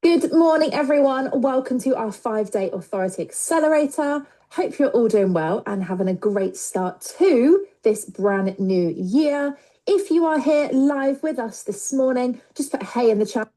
Good morning, everyone. Welcome to our 5-day Authority Accelerator. Hope you're all doing well and having a great start to this brand new year. If you are here live with us this morning, just put hey in the chat.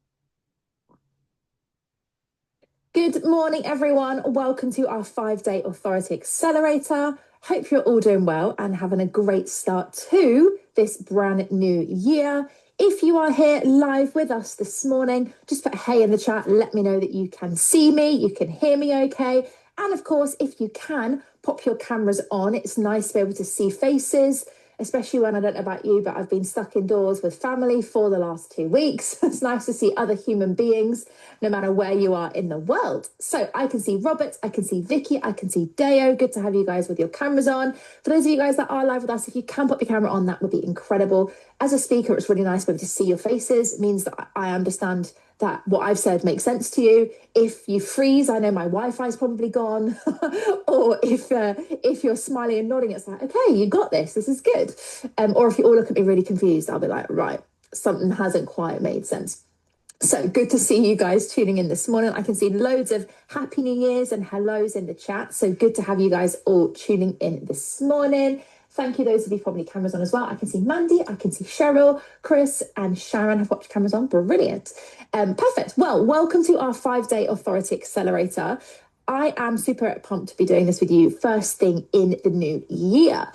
Good morning, everyone. Welcome to our 5-day Authority Accelerator. Hope you're all doing well and having a great start to this brand new year. If you are here live with us this morning, just put hey in the chat. Let me know that you can see me, you can hear me okay. And of course, if you can, pop your cameras on. It's nice to be able to see faces, especially when I don't know about you, but I've been stuck indoors with family for the last 2 weeks. It's nice to see other human beings, no matter where you are in the world. So I can see Robert, I can see Vicky, I can see Deo. Good to have you guys with your cameras on. For those of you guys that are live with us, if you can pop your camera on, that would be incredible. As a speaker, it's really nice to be able to see your faces. It means that I understand that what I've said makes sense to you. If you freeze, I know my Wi-Fi is probably gone. Or if you're smiling and nodding, it's like, okay, you got this. This is good. Or if you all look at me really confused, I'll be like, right, something hasn't quite made sense. So good to see you guys tuning in this morning. I can see loads of Happy New Year's and hellos in the chat. So good to have you guys all tuning in this morning. Thank you, those of you probably cameras on as well. I can see Mandy, I can see Cheryl, Chris, and Sharon have popped your cameras on. Brilliant. Perfect. Well, welcome to our 5-day Authority Accelerator. I am super pumped to be doing this with you first thing in the new year.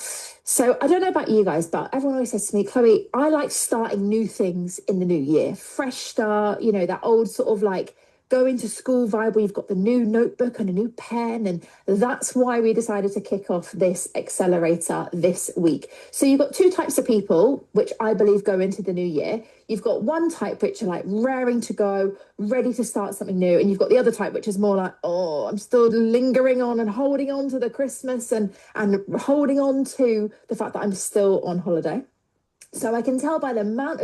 So I don't know about you guys, but everyone always says to me, Chloe, I like starting new things in the new year. Fresh start, you know, that old sort of like going to school vibe where you've got the new notebook and a new pen. And that's why we decided to kick off this accelerator this week. So you've got two types of people, which I believe go into the new year. You've got one type which are like raring to go, ready to start something new. And you've got the other type, which is more like, oh, I'm still lingering on and holding on to the Christmas and holding on to the fact that I'm still on holiday. So I can tell by the amount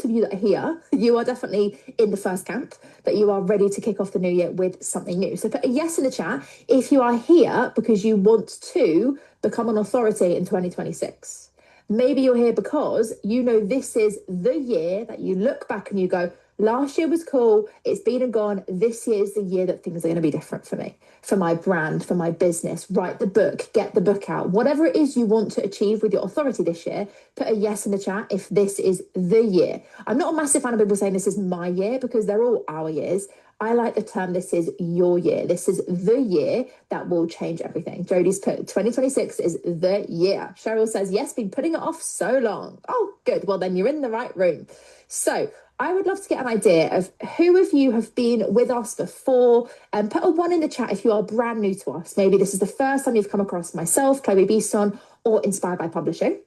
of you that are here, you are definitely in the first camp, that you are ready to kick off the new year with something new. So put a yes in the chat if you are here because you want to become an authority in 2026. Maybe you're here because you know this is the year that you look back and you go, last year was cool, it's been and gone. This year is the year that things are going to be different for me, for my brand, for my business. Write the book, get the book out. Whatever it is you want to achieve with your authority this year, put a yes in the chat if this is the year. I'm not a massive fan of people saying this is my year because they're all our years. I like the term, this is your year. This is the year that will change everything. Jodie's put 2026 is the year. Cheryl says, yes, been putting it off so long. Oh, good. Well, then you're in the right room. So I would love to get an idea of who of you have been with us before, and put a 1 in the chat if you are brand new to us. Maybe this is the first time you've come across myself, Chloe Beeson, or Inspired by Publishing.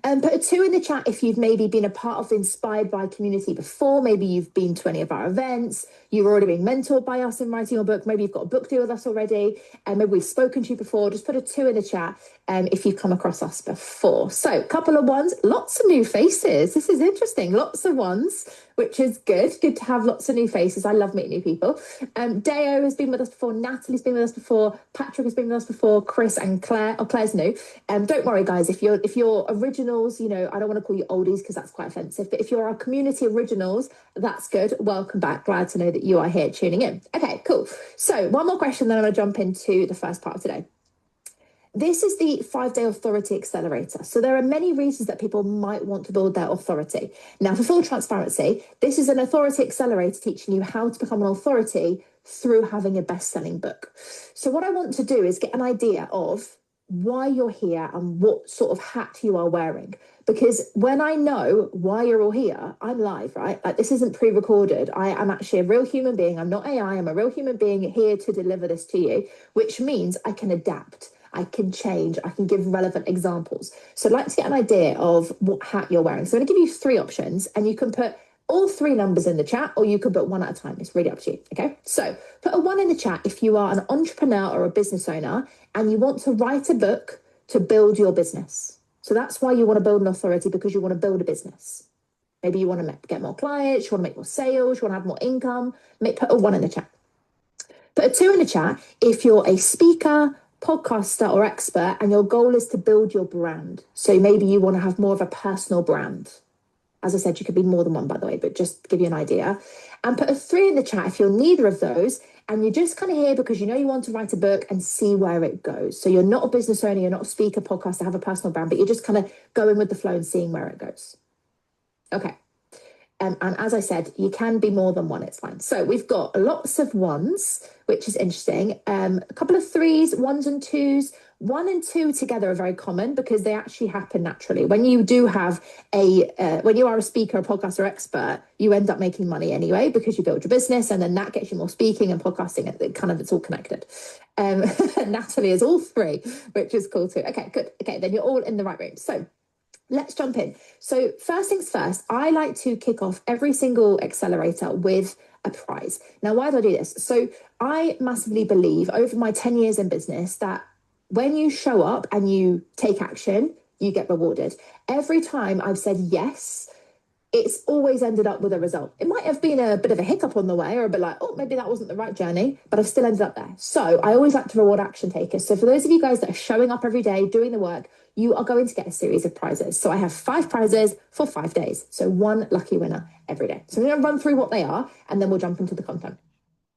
Put a 2 in the chat if you've maybe been a part of the Inspired by community before. Maybe you've been to any of our events. You've already been mentored by us in writing your book. Maybe you've got a book deal with us already. And maybe we've spoken to you before. Just put a 2 in the chat if you've come across us before. So a couple of ones, lots of new faces. This is interesting. Lots of ones, which is good. Good to have lots of new faces. I love meeting new people. Deo has been with us before. Natalie's been with us before. Patrick has been with us before. Chris and Claire. Oh, Claire's new. Don't worry, guys. If you're originals, you know, I don't want to call you oldies because that's quite offensive. But if you're our community originals, that's good. Welcome back. Glad to know that you are here tuning in. Okay, cool. So one more question, then I'm going to jump into the first part of today. This is the 5-day Authority Accelerator. So there are many reasons that people might want to build their authority. Now, for full transparency, this is an Authority Accelerator teaching you how to become an authority through having a best-selling book. So what I want to do is get an idea of why you're here and what sort of hat you are wearing. Because when I know why you're all here, I'm live, right? Like, this isn't pre-recorded. I am actually a real human being. I'm not AI. I'm a real human being here to deliver this to you, which means I can adapt. I can change, I can give relevant examples. So I'd like to get an idea of what hat you're wearing. So I'm going to give you 3 options and you can put all 3 numbers in the chat or you can put 1 at a time. It's really up to you, okay? So put a 1 in the chat if you are an entrepreneur or a business owner and you want to write a book to build your business. So that's why you want to build an authority, because you want to build a business. Maybe you want to get more clients, you want to make more sales, you want to have more income. Put a 1 in the chat. Put a 2 in the chat if you're a speaker, podcaster or expert and your goal is to build your brand. So maybe you want to have more of a personal brand. As I said, you could be more than one, by the way, but just to give you an idea. And put a 3 in the chat if you're neither of those, and you're just kind of here because you know you want to write a book and see where it goes. So you're not a business owner, you're not a speaker, podcaster, have a personal brand, but you're just kind of going with the flow and seeing where it goes. Okay. And as I said, you can be more than one, it's fine. So we've got lots of ones, which is interesting. A couple of 3s, 1s and 2s. 1 and 2 together are very common because they actually happen naturally. When you do have when you are a speaker, a podcaster expert, you end up making money anyway because you build your business, and then that gets you more speaking and podcasting. It's all connected. Natalie is all 3, which is cool too. Okay, good. Okay, then you're all in the right room. So let's jump in. So first things first, I like to kick off every single accelerator with a prize. Now, why do I do this? So I massively believe over my 10 years in business that when you show up and you take action, you get rewarded. Every time I've said yes, it's always ended up with a result. It might have been a bit of a hiccup on the way, or a bit like, oh, maybe that wasn't the right journey, but I've still ended up there. So I always like to reward action takers. So for those of you guys that are showing up every day, doing the work, you are going to get a series of prizes. So I have 5 prizes for 5 days. So 1 lucky winner every day. So I'm going to run through what they are, and then we'll jump into the content.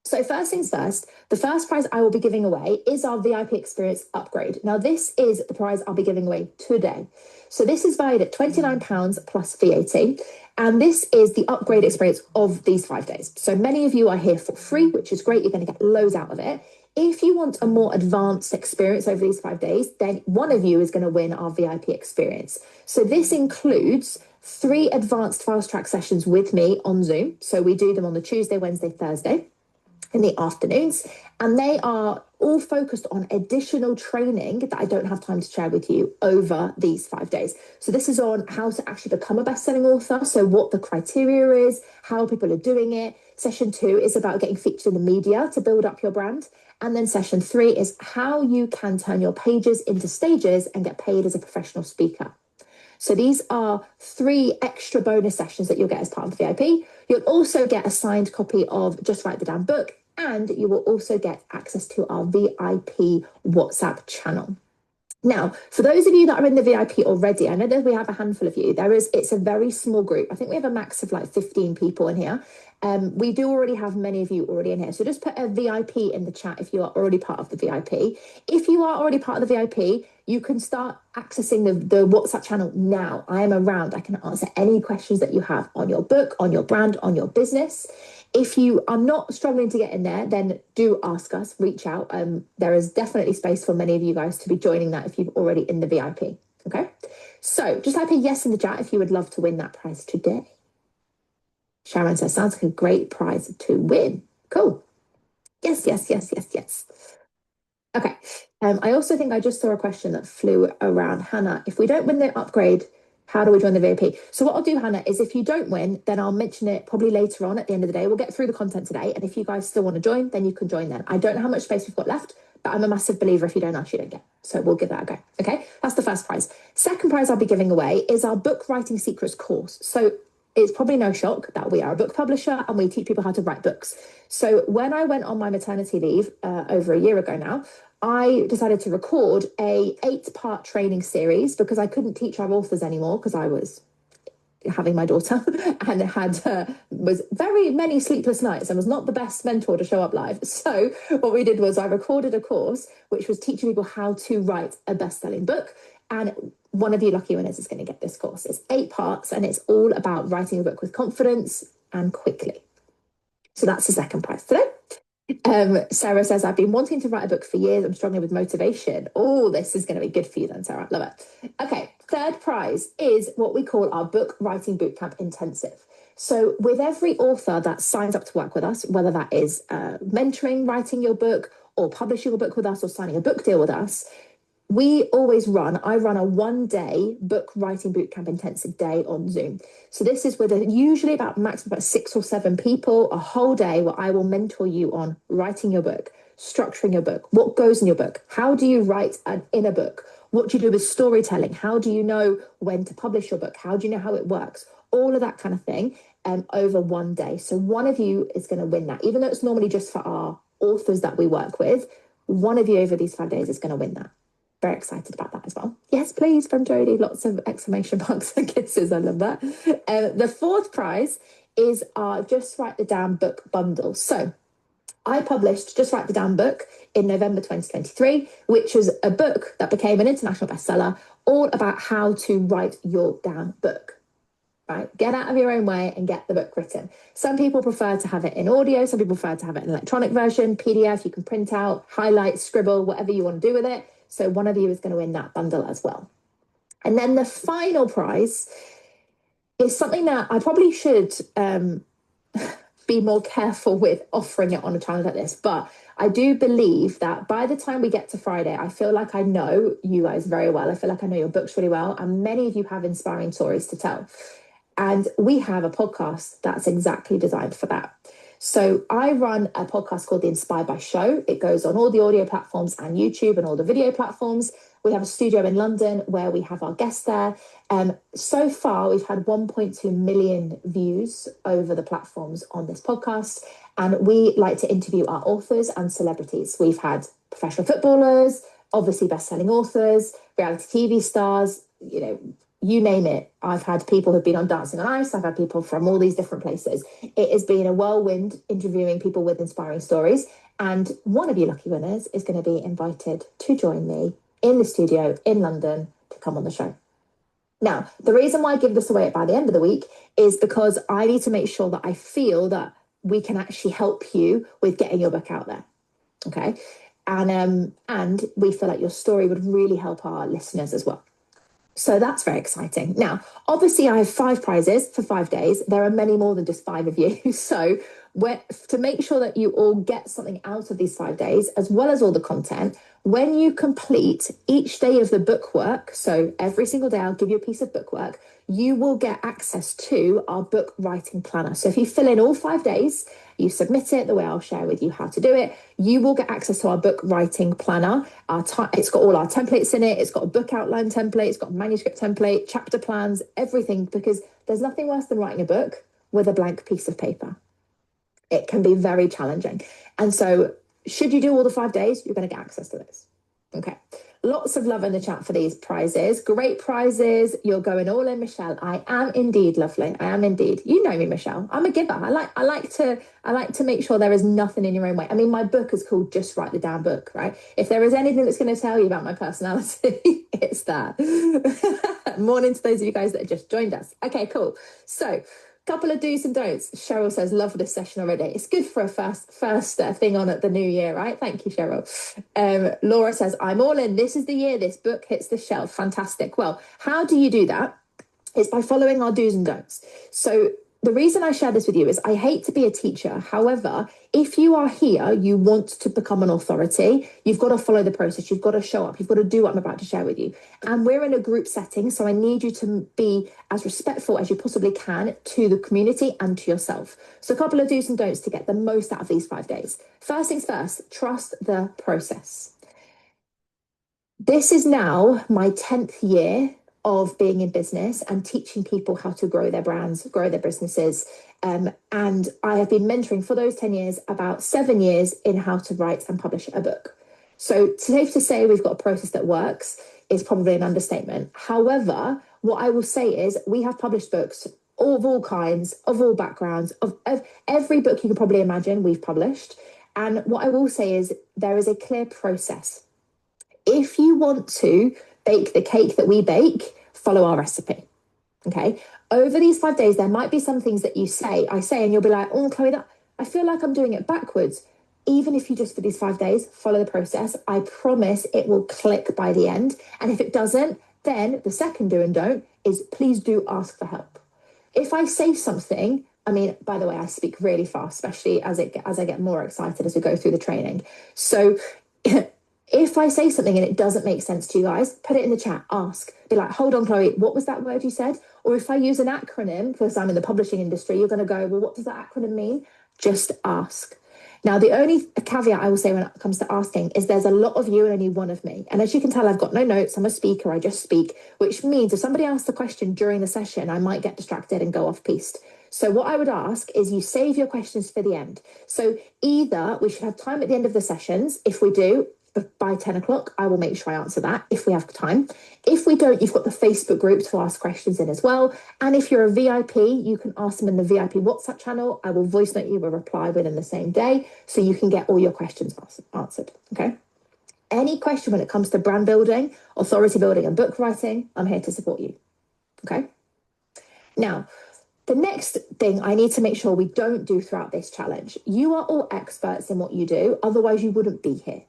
So first things first, the first prize I will be giving away is our VIP experience upgrade. Now, this is the prize I'll be giving away today. So this is valued at £29 plus VAT. And this is the upgrade experience of these 5 days. So many of you are here for free, which is great. You're going to get loads out of it. If you want a more advanced experience over these 5 days, then one of you is going to win our VIP experience. So this includes 3 advanced fast track sessions with me on Zoom. So we do them on the Tuesday, Wednesday, Thursday in the afternoons, and they are all focused on additional training that I don't have time to share with you over these 5 days. So this is on how to actually become a best-selling author, so what the criteria is, how people are doing it. Session 2 is about getting featured in the media to build up your brand. And then session 3 is how you can turn your pages into stages and get paid as a professional speaker. So these are 3 extra bonus sessions that you'll get as part of the VIP. You'll also get a signed copy of Just Write the Damn Book, and you will also get access to our VIP WhatsApp channel. Now, for those of you that are in the VIP already, I know that we have a handful of you. It's a very small group. I think we have a max of like 15 people in here. We do already have many of you already in here. So just put a VIP in the chat if you are already part of the VIP. If you are already part of the VIP, you can start accessing the WhatsApp channel now. I am around. I can answer any questions that you have on your book, on your brand, on your business. If you are not struggling to get in there, then do ask us, reach out. There is definitely space for many of you guys to be joining that if you're already in the VIP. Okay, so just type a yes in the chat if you would love to win that prize today. Sharon says, sounds like a great prize to win. Cool. Yes, yes, yes, yes, yes. Okay. I also think I just saw a question that flew around. Hannah, if we don't win the upgrade, how do we join the VIP? So what I'll do, Hannah, is if you don't win, then I'll mention it probably later on at the end of the day. We'll get through the content today. And if you guys still want to join, then you can join then. I don't know how much space we've got left, but I'm a massive believer if you don't ask, you don't get. So we'll give that a go. Okay, that's the first prize. Second prize I'll be giving away is our book writing secrets course. So it's probably no shock that we are a book publisher and we teach people how to write books. So when I went on my maternity leave over a year ago now, I decided to record a 8-part training series because I couldn't teach our authors anymore because I was having my daughter and was very many sleepless nights and was not the best mentor to show up live. So what we did was I recorded a course which was teaching people how to write a best-selling book, and one of you lucky winners is going to get this course. It's 8 parts and it's all about writing a book with confidence and quickly. So that's the second prize today. Sarah says, I've been wanting to write a book for years. I'm struggling with motivation. Oh, this is going to be good for you then, Sarah. Love it. Okay, third prize is what we call our book writing bootcamp intensive. So with every author that signs up to work with us, whether that is mentoring, writing your book, or publishing a book with us, or signing a book deal with us, I run a 1-day book writing bootcamp intensive day on Zoom. So this is with usually maximum about 6 or 7 people, a whole day where I will mentor you on writing your book, structuring your book, what goes in your book, how do you write in a book, what do you do with storytelling, how do you know when to publish your book, how do you know how it works, all of that kind of thing over 1 day. So one of you is going to win that, even though it's normally just for our authors that we work with. One of you over these 5 days is going to win that. Very excited about that as well. Yes, please, from Jodie. Lots of exclamation marks and kisses. I love that. The fourth prize is our Just Write the Damn book bundle. So I published Just Write the Damn book in November 2023, which was a book that became an international bestseller, all about how to write your damn book. Right? Get out of your own way and get the book written. Some people prefer to have it in audio. Some people prefer to have it in electronic version, PDF. You can print out, highlight, scribble, whatever you want to do with it. So one of you is going to win that bundle as well. And then the final prize is something that I probably should be more careful with offering it on a challenge like this. But I do believe that by the time we get to Friday, I feel like I know you guys very well. I feel like I know your books really well. And many of you have inspiring stories to tell. And we have a podcast that's exactly designed for that. So I run a podcast called The Inspired by Show. It goes on all the audio platforms and YouTube and all the video platforms. We have a studio in London where we have our guests there. So far, we've had 1.2 million views over the platforms on this podcast. And we like to interview our authors and celebrities. We've had professional footballers, obviously best-selling authors, reality TV stars, you name it. I've had people who've been on Dancing on Ice. I've had people from all these different places. It has been a whirlwind interviewing people with inspiring stories. And one of you lucky winners is going to be invited to join me in the studio in London to come on the show. Now, the reason why I give this away by the end of the week is because I need to make sure that I feel that we can actually help you with getting your book out there. Okay. And we feel like your story would really help our listeners as well. So that's very exciting. Now, obviously, I have 5 prizes for 5 days. There are many more than just 5 of you. So to make sure that you all get something out of these 5 days, as well as all the content, when you complete each day of the bookwork, so every single day I'll give you a piece of bookwork, you will get access to our book writing planner. So if you fill in all 5 days, you submit it the way I'll share with you how to do it, you will get access to our book writing planner. It's got all our templates in it. It's got a book outline template. It's got a manuscript template, chapter plans, everything, because there's nothing worse than writing a book with a blank piece of paper. It can be very challenging. And so should you do all the 5 days, you're going to get access to this. Okay. Lots of love in the chat for these prizes. Great prizes. You're going all in, Michelle. I am indeed, lovely. I am indeed. You know me, Michelle. I'm a giver. I like to make sure there is nothing in your own way. I mean, my book is called Just Write the Damn Book, right? If there is anything that's going to tell you about my personality, it's that. Morning to those of you guys that have just joined us. Okay, cool. So, couple of do's and don'ts. Cheryl says, love this session already. It's good for a first thing on at the new year, right? Thank you, Cheryl. Laura says, I'm all in. This is the year this book hits the shelf. Fantastic. Well, how do you do that? It's by following our do's and don'ts. So the reason I share this with you is I hate to be a teacher. However, if you are here, you want to become an authority, you've got to follow the process. You've got to show up. You've got to do what I'm about to share with you. And we're in a group setting, so I need you to be as respectful as you possibly can to the community and to yourself. So a couple of do's and don'ts to get the most out of these 5 days. First things first, trust the process. This is now my 10th year of being in business and teaching people how to grow their brands, grow their businesses. And I have been mentoring for those 10 years, about 7 years in how to write and publish a book. So safe to say we've got a process that works is probably an understatement. However, what I will say is we have published books of all kinds, of all backgrounds, of every book you can probably imagine we've published. And what I will say is there is a clear process. If you want to bake the cake that we bake, follow our recipe. Okay. Over these 5 days, there might be some things that I say, and you'll be like, oh, Chloe, I feel like I'm doing it backwards. Even if you just for these 5 days, follow the process, I promise it will click by the end. And if it doesn't, then the second do and don't is please do ask for help. If I say something, I mean, by the way, I speak really fast, especially as I get more excited as we go through the training. So if I say something and it doesn't make sense to you guys, put it in the chat, ask. Be like, hold on, Chloe, what was that word you said? Or if I use an acronym, because I'm in the publishing industry, you're going to go, well, what does that acronym mean? Just ask. Now, the only caveat I will say when it comes to asking is there's a lot of you and only one of me. And as you can tell, I've got no notes. I'm a speaker. I just speak, which means if somebody asks a question during the session, I might get distracted and go off piste. So what I would ask is you save your questions for the end. So either we should have time at the end of the sessions. If we do, by 10 o'clock, I will make sure I answer that if we have time. If we don't, you've got the Facebook group to ask questions in as well. And if you're a VIP, you can ask them in the VIP WhatsApp channel. I will voice note you a reply within the same day so you can get all your questions answered. Okay. Any question when it comes to brand building, authority building, and book writing, I'm here to support you. Okay. Now, the next thing I need to make sure we don't do throughout this challenge, you are all experts in what you do, otherwise you wouldn't be here.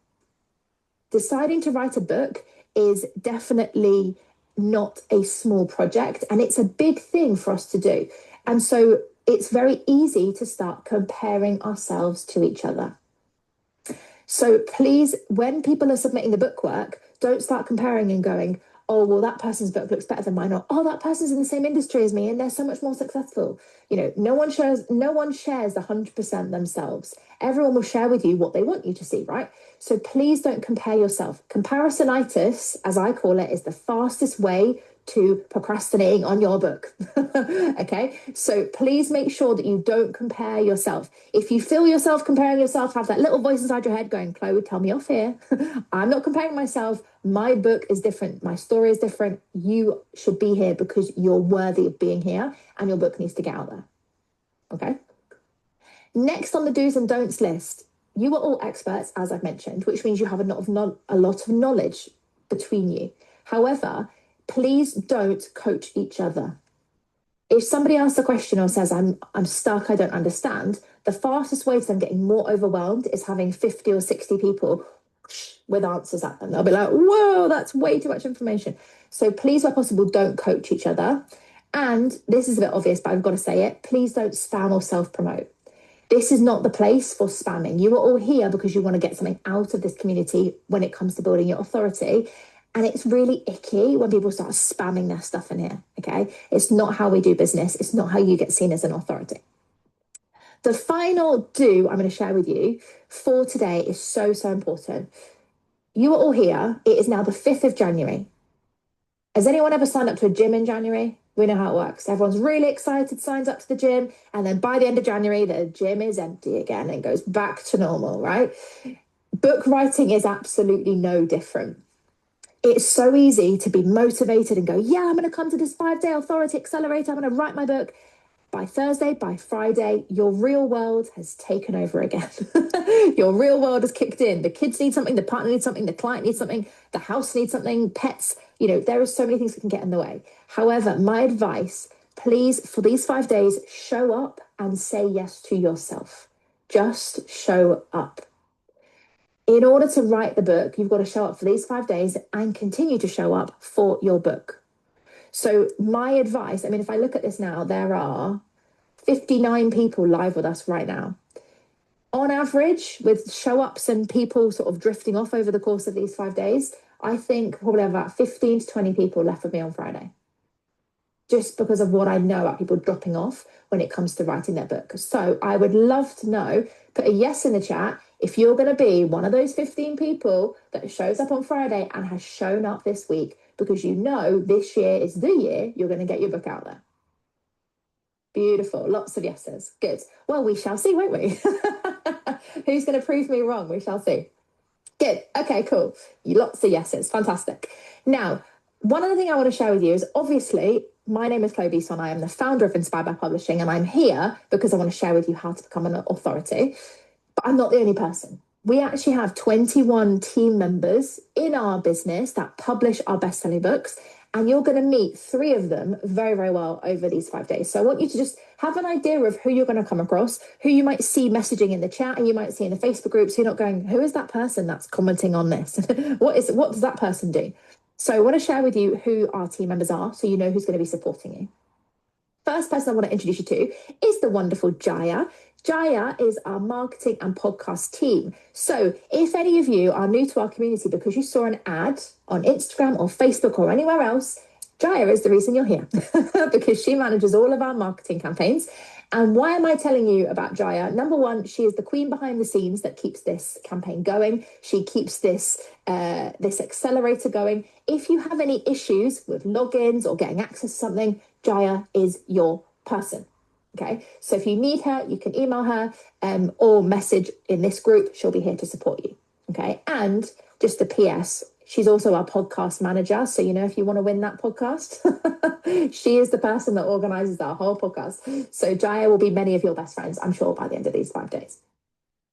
Deciding to write a book is definitely not a small project, and it's a big thing for us to do. And so it's very easy to start comparing ourselves to each other. So please, when people are submitting the bookwork, don't start comparing and going, oh, well, that person's book looks better than mine, or oh, that person's in the same industry as me and they're so much more successful. You know, no one shares 100% themselves. Everyone will share with you what they want you to see, right? So please don't compare yourself. Comparisonitis, as I call it, is the fastest way to procrastinating on your book. Okay, so please make sure that you don't compare yourself. If you feel yourself comparing yourself, have that little voice inside your head going, Chloe, tell me off here. I'm not comparing myself. My book is different. My story is different. You should be here because you're worthy of being here and your book needs to get out there. Okay. Next on the do's and don'ts list, you are all experts, as I've mentioned, which means you have a lot of knowledge between you. However, please don't coach each other. If somebody asks a question or says, I'm stuck, I don't understand, the fastest way to them getting more overwhelmed is having 50 or 60 people with answers at them. They'll be like, whoa, that's way too much information. So please, where possible, don't coach each other. And this is a bit obvious, but I've got to say it. Please don't spam or self-promote. This is not the place for spamming. You are all here because you want to get something out of this community when it comes to building your authority. And it's really icky when people start spamming their stuff in here, okay? It's not how we do business. It's not how you get seen as an authority. The final do I'm going to share with you for today is so, so important. You are all here. It is now the 5th of January. Has anyone ever signed up to a gym in January? We know how it works. Everyone's really excited, signs up to the gym, and then by the end of January, the gym is empty again and goes back to normal, right? Book writing is absolutely no different. It's so easy to be motivated and go, yeah, I'm going to come to this 5-day authority accelerator. I'm going to write my book. By Thursday, by Friday, your real world has taken over again. Your real world has kicked in. The kids need something, the partner needs something, the client needs something, the house needs something, pets. You know, there are so many things that can get in the way. However, my advice, please, for these 5 days, show up and say yes to yourself. Just show up. In order to write the book, you've got to show up for these 5 days and continue to show up for your book. So my advice, I mean, if I look at this now, there are 59 people live with us right now. On average, with show-ups and people sort of drifting off over the course of these 5 days, I think probably about 15 to 20 people left with me on Friday. Just because of what I know about people dropping off when it comes to writing their book. So I would love to know, put a yes in the chat, if you're going to be one of those 15 people that shows up on Friday and has shown up this week because you know this year is the year you're going to get your book out there. Beautiful. Lots of yeses. Good. Well, we shall see, won't we? Who's going to prove me wrong? We shall see. Good. Okay, cool. Lots of yeses. Fantastic. Now, one other thing I want to share with you is obviously my name is Chloe Beeson. I am the founder of Inspired by Publishing, and I'm here because I want to share with you how to become an authority. But I'm not the only person. We actually have 21 team members in our business that publish our best-selling books, and you're going to meet 3 of them very, very well over these 5 days. So I want you to just have an idea of who you're going to come across, who you might see messaging in the chat, and you might see in the Facebook group. So you're not going, who is that person that's commenting on this? What does that person do? So I want to share with you who our team members are so you know who's going to be supporting you. First person I want to introduce you to is the wonderful Jaya. Jaya is our marketing and podcast team. So if any of you are new to our community because you saw an ad on Instagram or Facebook or anywhere else, Jaya is the reason you're here because she manages all of our marketing campaigns. And why am I telling you about Jaya? Number one, she is the queen behind the scenes that keeps this campaign going. She keeps this accelerator going. If you have any issues with logins or getting access to something, Jaya is your person. Okay, so if you need her, you can email her or message in this group. She'll be here to support you. Okay, and just a PS, she's also our podcast manager. So, if you want to win that podcast, she is the person that organizes our whole podcast. So Jaya will be many of your best friends, I'm sure, by the end of these 5 days.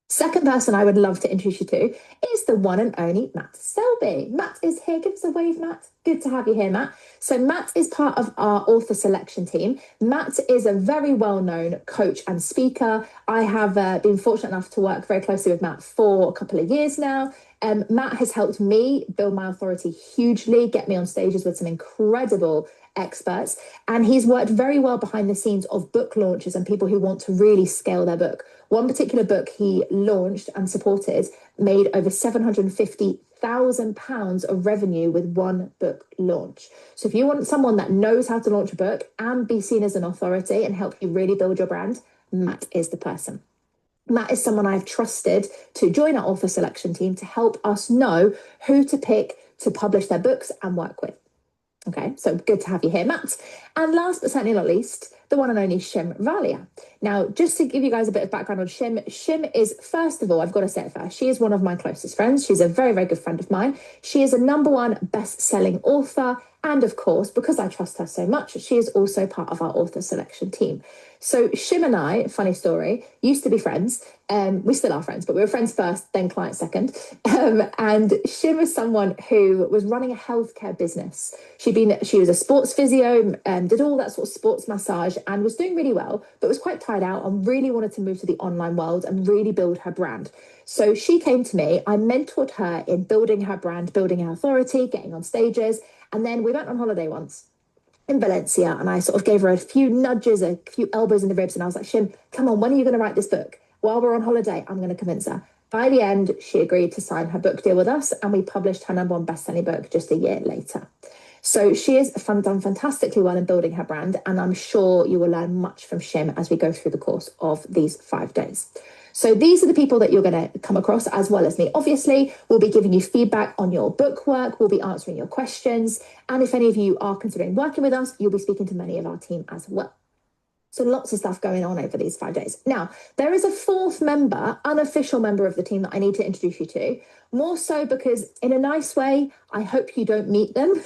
Second person I would love to introduce you to is the one and only Matt Selby. Matt is here. Give us a wave, Matt. Good to have you here, Matt. So Matt is part of our author selection team. Matt is a very well-known coach and speaker. I have been fortunate enough to work very closely with Matt for a couple of years now. Matt has helped me build my authority hugely, get me on stages with some incredible experts, and he's worked very well behind the scenes of book launches and people who want to really scale their book. One particular book he launched and supported made over £750,000 of revenue with one book launch. So if you want someone that knows how to launch a book and be seen as an authority and help you really build your brand, Matt is the person. Matt is someone I've trusted to join our author selection team to help us know who to pick to publish their books and work with. Okay, so good to have you here, Matt. And last but certainly not least, the one and only Shim Valia. Now, just to give you guys a bit of background on Shim, Shim is, first of all, I've got to say it first, she is one of my closest friends. She's a very, very good friend of mine. She is a #1 best-selling author. And of course, because I trust her so much, she is also part of our author selection team. So Shim and I, funny story, used to be friends. We still are friends, but we were friends first, then clients second. And Shim is someone who was running a healthcare business. She was a sports physio, did all that sort of sports massage and was doing really well, but was quite tired out and really wanted to move to the online world and really build her brand. So she came to me, I mentored her in building her brand, building her authority, getting on stages. And then we went on holiday once in Valencia and I sort of gave her a few nudges, a few elbows in the ribs. And I was like, Shim, come on, when are you going to write this book? While we're on holiday, I'm going to convince her. By the end, she agreed to sign her book deal with us and we published her #1 best-selling book just a year later. So she has done fantastically well in building her brand, and I'm sure you will learn much from Shim as we go through the course of these 5 days. So these are the people that you're going to come across, as well as me. Obviously, we'll be giving you feedback on your book work. We'll be answering your questions. And if any of you are considering working with us, you'll be speaking to many of our team as well. So lots of stuff going on over these 5 days. Now, there is a fourth member, unofficial member of the team that I need to introduce you to. More so because in a nice way, I hope you don't meet them,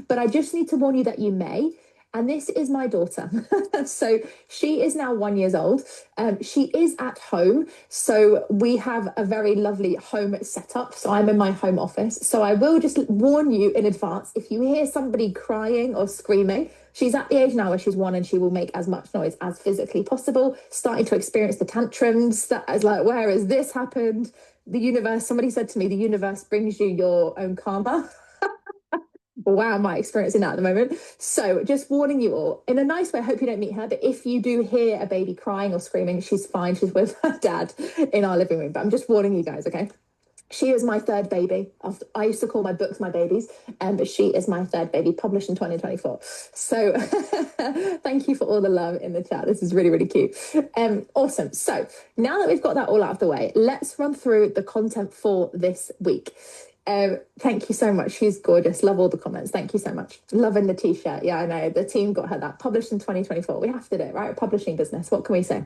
but I just need to warn you that you may. And this is my daughter. So she is now 1 year old. She is at home. So we have a very lovely home setup. So I'm in my home office. So I will just warn you in advance, if you hear somebody crying or screaming, she's at the age now where she's 1 and she will make as much noise as physically possible, starting to experience the tantrums. That is like, where has this happened? The universe, somebody said to me, the universe brings you your own karma. Wow, am I experiencing that at the moment? So just warning you all, in a nice way, I hope you don't meet her, but if you do hear a baby crying or screaming, she's fine. She's with her dad in our living room, but I'm just warning you guys, okay? She is my third baby. I used to call my books my babies, but she is my third baby, published in 2024. So thank you for all the love in the chat. This is really, really cute. Awesome. So now that we've got that all out of the way, let's run through the content for this week. Thank you so much. She's gorgeous. Love all the comments. Thank you so much. Loving the t-shirt. Yeah, I know. The team got her that. Published in 2024. We have to do it, right? Publishing business. What can we say?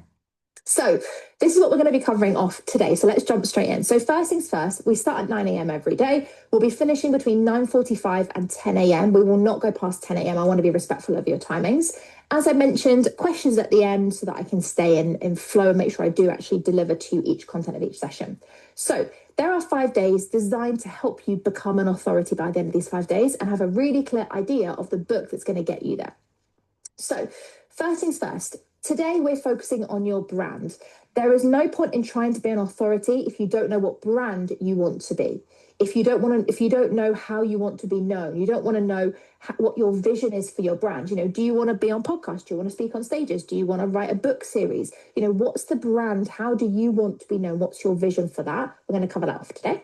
So this is what we're going to be covering off today. So let's jump straight in. So first things first, we start at 9 a.m. every day. We'll be finishing between 9:45 and 10 a.m. We will not go past 10 a.m. I want to be respectful of your timings. As I mentioned, questions at the end so that I can stay in flow and make sure I do actually deliver to each content of each session. So there are 5 days designed to help you become an authority by the end of these 5 days and have a really clear idea of the book that's going to get you there. So first things first, today we're focusing on your brand. There is no point in trying to be an authority if you don't know what brand you want to be. If you don't know how you want to be known, you don't want to know what your vision is for your brand. Do you want to be on podcasts? Do you want to speak on stages? Do you want to write a book series? What's the brand? How do you want to be known? What's your vision for that? We're going to cover that off today.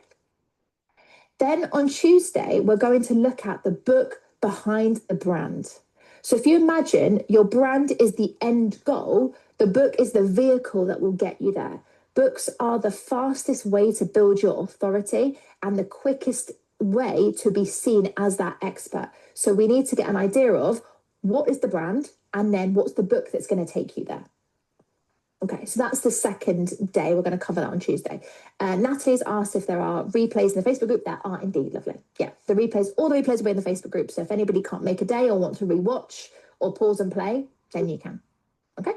Then on Tuesday, we're going to look at the book behind the brand. So if you imagine your brand is the end goal, the book is the vehicle that will get you there. Books are the fastest way to build your authority and the quickest way to be seen as that expert. So we need to get an idea of what is the brand and then what's the book that's going to take you there. Okay, so that's the second day. We're going to cover that on Tuesday. Natalie's asked if there are replays in the Facebook group. There are indeed, lovely. Yeah, all the replays will be in the Facebook group. So if anybody can't make a day or want to rewatch or pause and play, then you can. Okay,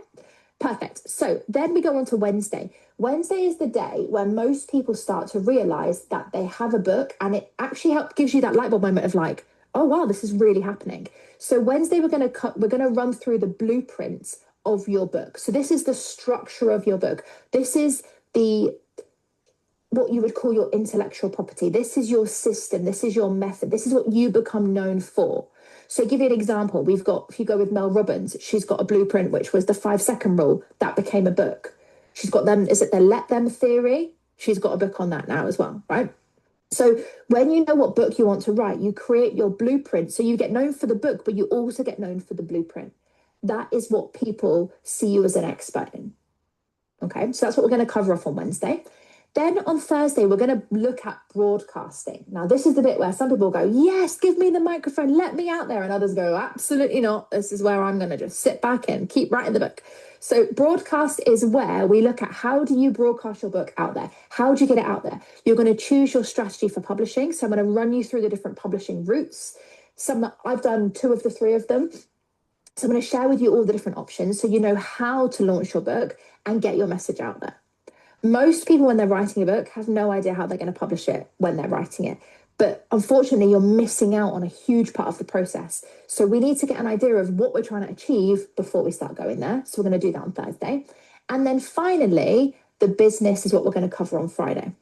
perfect. So then we go on to Wednesday. Wednesday is the day where most people start to realize that they have a book, and it actually gives you that light bulb moment of like, oh wow, this is really happening. So Wednesday we're going to run through the blueprints of your book. So this is the structure of your book. This is what you would call your intellectual property. This is your system. This is your method. This is what you become known for. So give you an example. If you go with Mel Robbins, she's got a blueprint, which was the 5-second rule. That became a book. She's got the let them theory. She's got a book on that now as well, right? So when you know what book you want to write, you create your blueprint. So you get known for the book, but you also get known for the blueprint. That is what people see you as an expert in. Okay, so that's what we're going to cover off on Wednesday. Then on Thursday, we're going to look at broadcasting. Now, this is the bit where some people go, yes, give me the microphone, let me out there. And others go, absolutely not. This is where I'm going to just sit back and keep writing the book. So broadcast is where we look at how do you broadcast your book out there? How do you get it out there? You're going to choose your strategy for publishing. So I'm going to run you through the different publishing routes. I've done 2 of the 3 of them. So I'm going to share with you all the different options so you know how to launch your book and get your message out there. Most people, when they're writing a book, have no idea how they're going to publish it when they're writing it. But unfortunately, you're missing out on a huge part of the process. So we need to get an idea of what we're trying to achieve before we start going there. So we're going to do that on Thursday. And then finally, the business is what we're going to cover on Friday.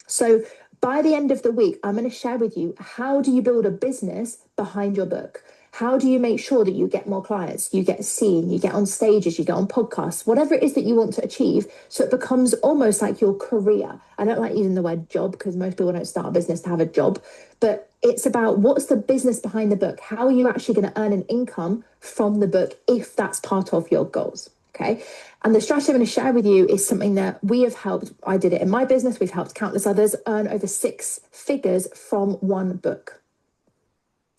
So by the end of the week, I'm going to share with you, how do you build a business behind your book? How do you make sure that you get more clients, you get seen, you get on stages, you get on podcasts, whatever it is that you want to achieve, so it becomes almost like your career. I don't like using the word job because most people don't start a business to have a job, but it's about what's the business behind the book? How are you actually going to earn an income from the book if that's part of your goals? Okay. And the strategy I'm going to share with you is something that we have helped. I did it in my business. We've helped countless others earn over 6 figures from one book.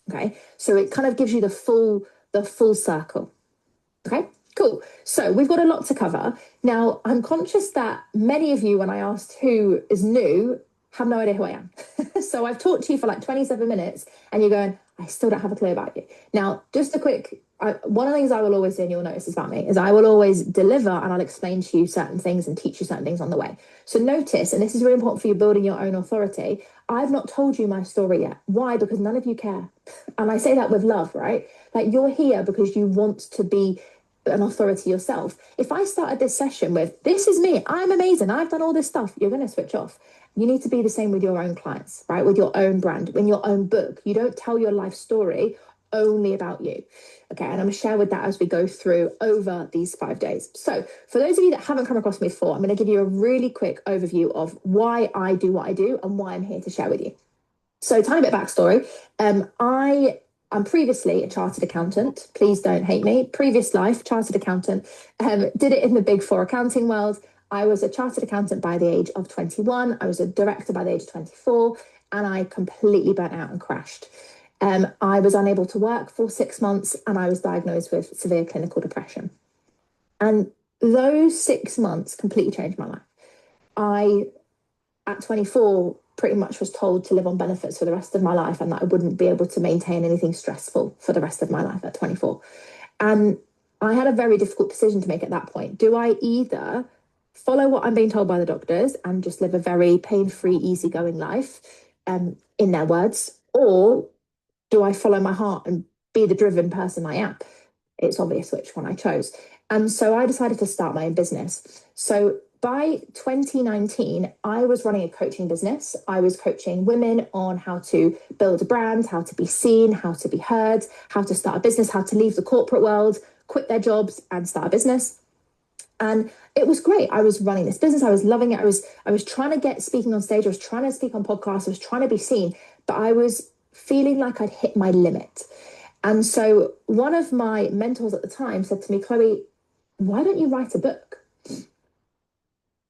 Okay, so it kind of gives you the full circle. Okay, cool. So we've got a lot to cover. Now, I'm conscious that many of you, when I asked who is new, have no idea who I am. So I've talked to you for like 27 minutes and you're going, I still don't have a clue about you. Now, just a quick, one of the things I will always do, and you'll notice about me, is I will always deliver and I'll explain to you certain things and teach you certain things on the way. So notice, and this is really important for you building your own authority, I've not told you my story yet. Why? Because none of you care. And I say that with love, right? Like, you're here because you want to be an authority yourself. If I started this session with, this is me, I'm amazing, I've done all this stuff, you're going to switch off. You need to be the same with your own clients, right? With your own brand, in your own book. You don't tell your life story only about you. Okay, and I'm going to share with that as we go through over these 5 days. So for those of you that haven't come across me before, I'm going to give you a really quick overview of why I do what I do and why I'm here to share with you. So tiny bit of backstory. I'm previously a chartered accountant. Please don't hate me. Previous life, chartered accountant. Did it in the big 4 accounting world. I was a chartered accountant by the age of 21. I was a director by the age of 24, and I completely burnt out and crashed. I was unable to work for 6 months, and I was diagnosed with severe clinical depression. And those 6 months completely changed my life. At 24, pretty much was told to live on benefits for the rest of my life and that I wouldn't be able to maintain anything stressful for the rest of my life at 24. And I had a very difficult decision to make at that point. Do I either follow what I'm being told by the doctors and just live a very pain-free, easygoing life, in their words, or do I follow my heart and be the driven person I am? It's obvious which one I chose. And so I decided to start my own business. So by 2019, I was running a coaching business. I was coaching women on how to build a brand, how to be seen, how to be heard, how to start a business, how to leave the corporate world, quit their jobs and start a business. And it was great. I was running this business. I was loving it. I was trying to get speaking on stage. I was trying to speak on podcasts. I was trying to be seen, but I was feeling like I'd hit my limit. And so one of my mentors at the time said to me, Chloe, why don't you write a book?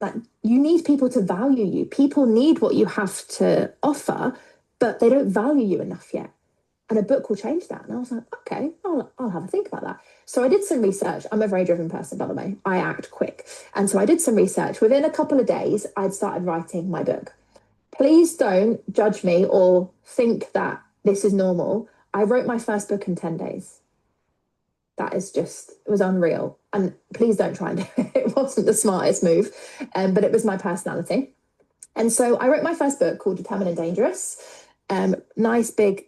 Like, you need people to value you. People need what you have to offer, but they don't value you enough yet. And a book will change that. And I was like, okay, I'll have a think about that. So I did some research. I'm a very driven person, by the way. I act quick. And so I did some research. Within a couple of days, I'd started writing my book. Please don't judge me or think that this is normal. I wrote my first book in 10 days. That is just, it was unreal. And please don't try and do it. It wasn't the smartest move, but it was my personality. And so I wrote my first book called Determined and Dangerous. Nice big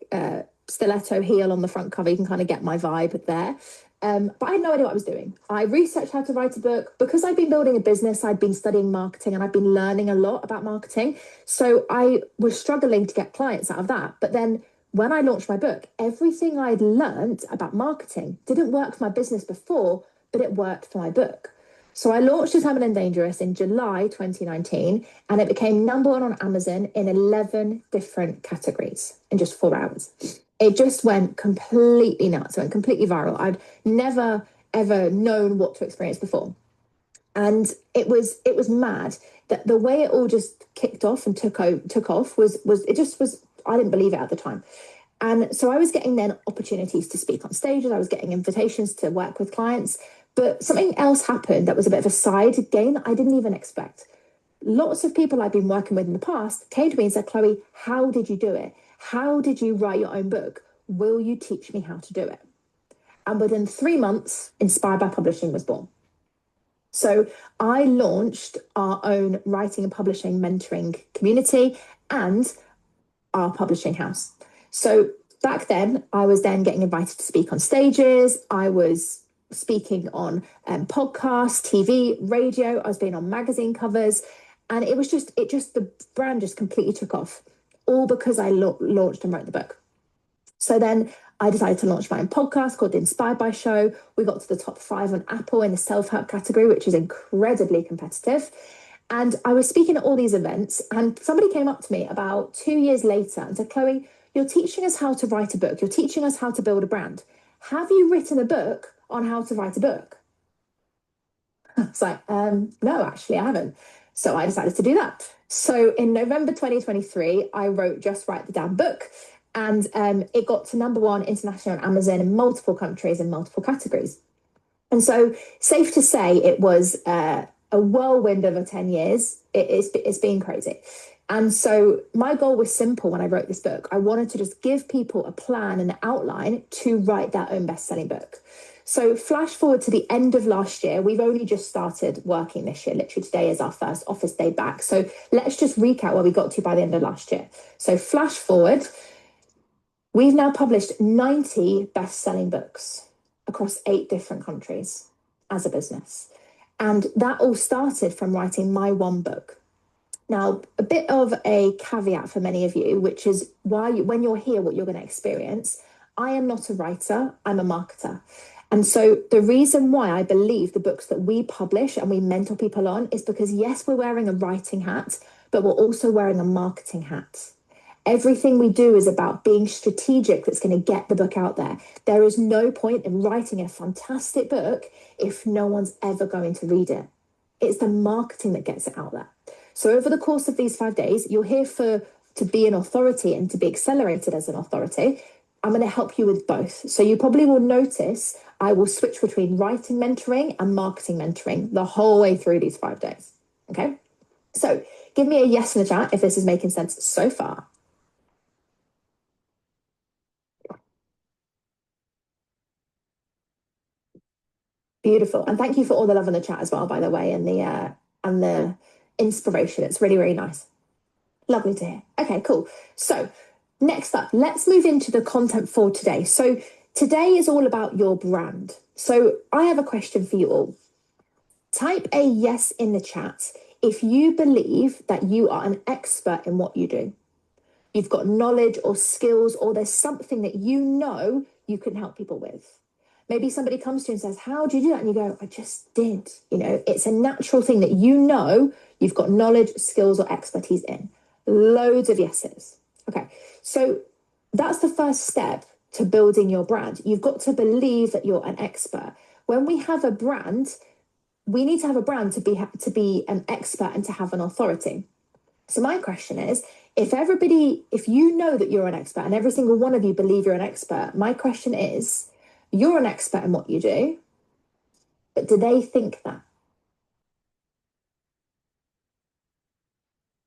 stiletto heel on the front cover. You can kind of get my vibe there. But I had no idea what I was doing. I researched how to write a book. Because I'd been building a business, I'd been studying marketing and I'd been learning a lot about marketing. So I was struggling to get clients out of that. But then when I launched my book, everything I'd learned about marketing didn't work for my business before, but it worked for my book. So I launched Determined and Dangerous in July 2019, and it became #1 on Amazon in 11 different categories in just 4 hours. It just went completely nuts. It went completely viral. I'd never, ever known what to experience before. And it was mad that the way it all just kicked off and took off was it just was, I didn't believe it at the time. And so I was getting then opportunities to speak on stages. I was getting invitations to work with clients. But something else happened that was a bit of a side gain that I didn't even expect. Lots of people I've been working with in the past came to me and said, Chloe, how did you do it? How did you write your own book? Will you teach me how to do it? And within 3 months, Inspired by Publishing was born. So I launched our own writing and publishing mentoring community and our publishing house. So back then, I was then getting invited to speak on stages. I was speaking on podcasts, TV, radio. I was being on magazine covers. And it just, the brand just completely took off, all because I launched and wrote the book. So then I decided to launch my own podcast called The Inspired by Show. We got to the top 5 on Apple in the self-help category, which is incredibly competitive. And I was speaking at all these events, and somebody came up to me about 2 years later and said, Chloe, you're teaching us how to write a book. You're teaching us how to build a brand. Have you written a book on how to write a book? I was like, no, actually, I haven't. So I decided to do that. So in November 2023, I wrote Just Write the Damn Book. And it got to #1 international on Amazon in multiple countries in multiple categories. And so safe to say it was a whirlwind over 10 years. It's been crazy. And so my goal was simple when I wrote this book. I wanted to just give people a plan and an outline to write their own best-selling book. So flash forward to the end of last year. We've only just started working this year. Literally today is our first office day back. So let's just recap where we got to by the end of last year. So flash forward, we've now published 90 best-selling books across 8 different countries as a business. And that all started from writing my one book. Now, a bit of a caveat for many of you, which is why when you're here, what you're going to experience. I am not a writer, I'm a marketer. And so the reason why I believe the books that we publish and we mentor people on is because, yes, we're wearing a writing hat, but we're also wearing a marketing hat. Everything we do is about being strategic that's going to get the book out there. There is no point in writing a fantastic book if no one's ever going to read it. It's the marketing that gets it out there. So over the course of these 5 days, you're here to be an authority and to be accelerated as an authority. I'm going to help you with both. So you probably will notice I will switch between writing mentoring and marketing mentoring the whole way through these 5 days. Okay? So give me a yes in the chat if this is making sense so far. Beautiful. And thank you for all the love in the chat as well, by the way, and the inspiration. It's really, really nice. Lovely to hear. Okay, cool. So next up, let's move into the content for today. So today is all about your brand. So I have a question for you all. Type a yes in the chat if you believe that you are an expert in what you do. You've got knowledge or skills, or there's something that you know you can help people with. Maybe somebody comes to you and says, how do you do that? And you go, I just did. You know, it's a natural thing that you know you've got knowledge, skills, or expertise in. Loads of yeses. Okay, so that's the first step to building your brand. You've got to believe that you're an expert. When we have a brand, we need to have a brand to be an expert and to have an authority. So my question is, If you know that you're an expert and every single one of you believe you're an expert, my question is, you're an expert in what you do, but do they think that?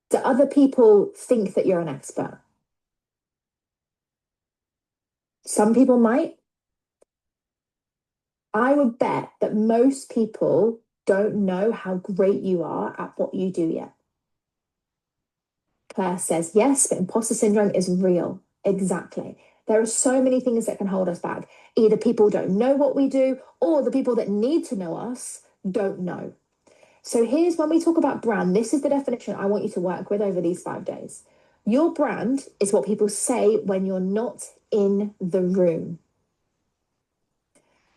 Do other people think that you're an expert? Some people might. I would bet that most people don't know how great you are at what you do yet. Claire says, yes, but imposter syndrome is real. Exactly. There are so many things that can hold us back. Either people don't know what we do, or the people that need to know us don't know. So here's when we talk about brand, this is the definition I want you to work with over these 5 days. Your brand is what people say when you're not in the room.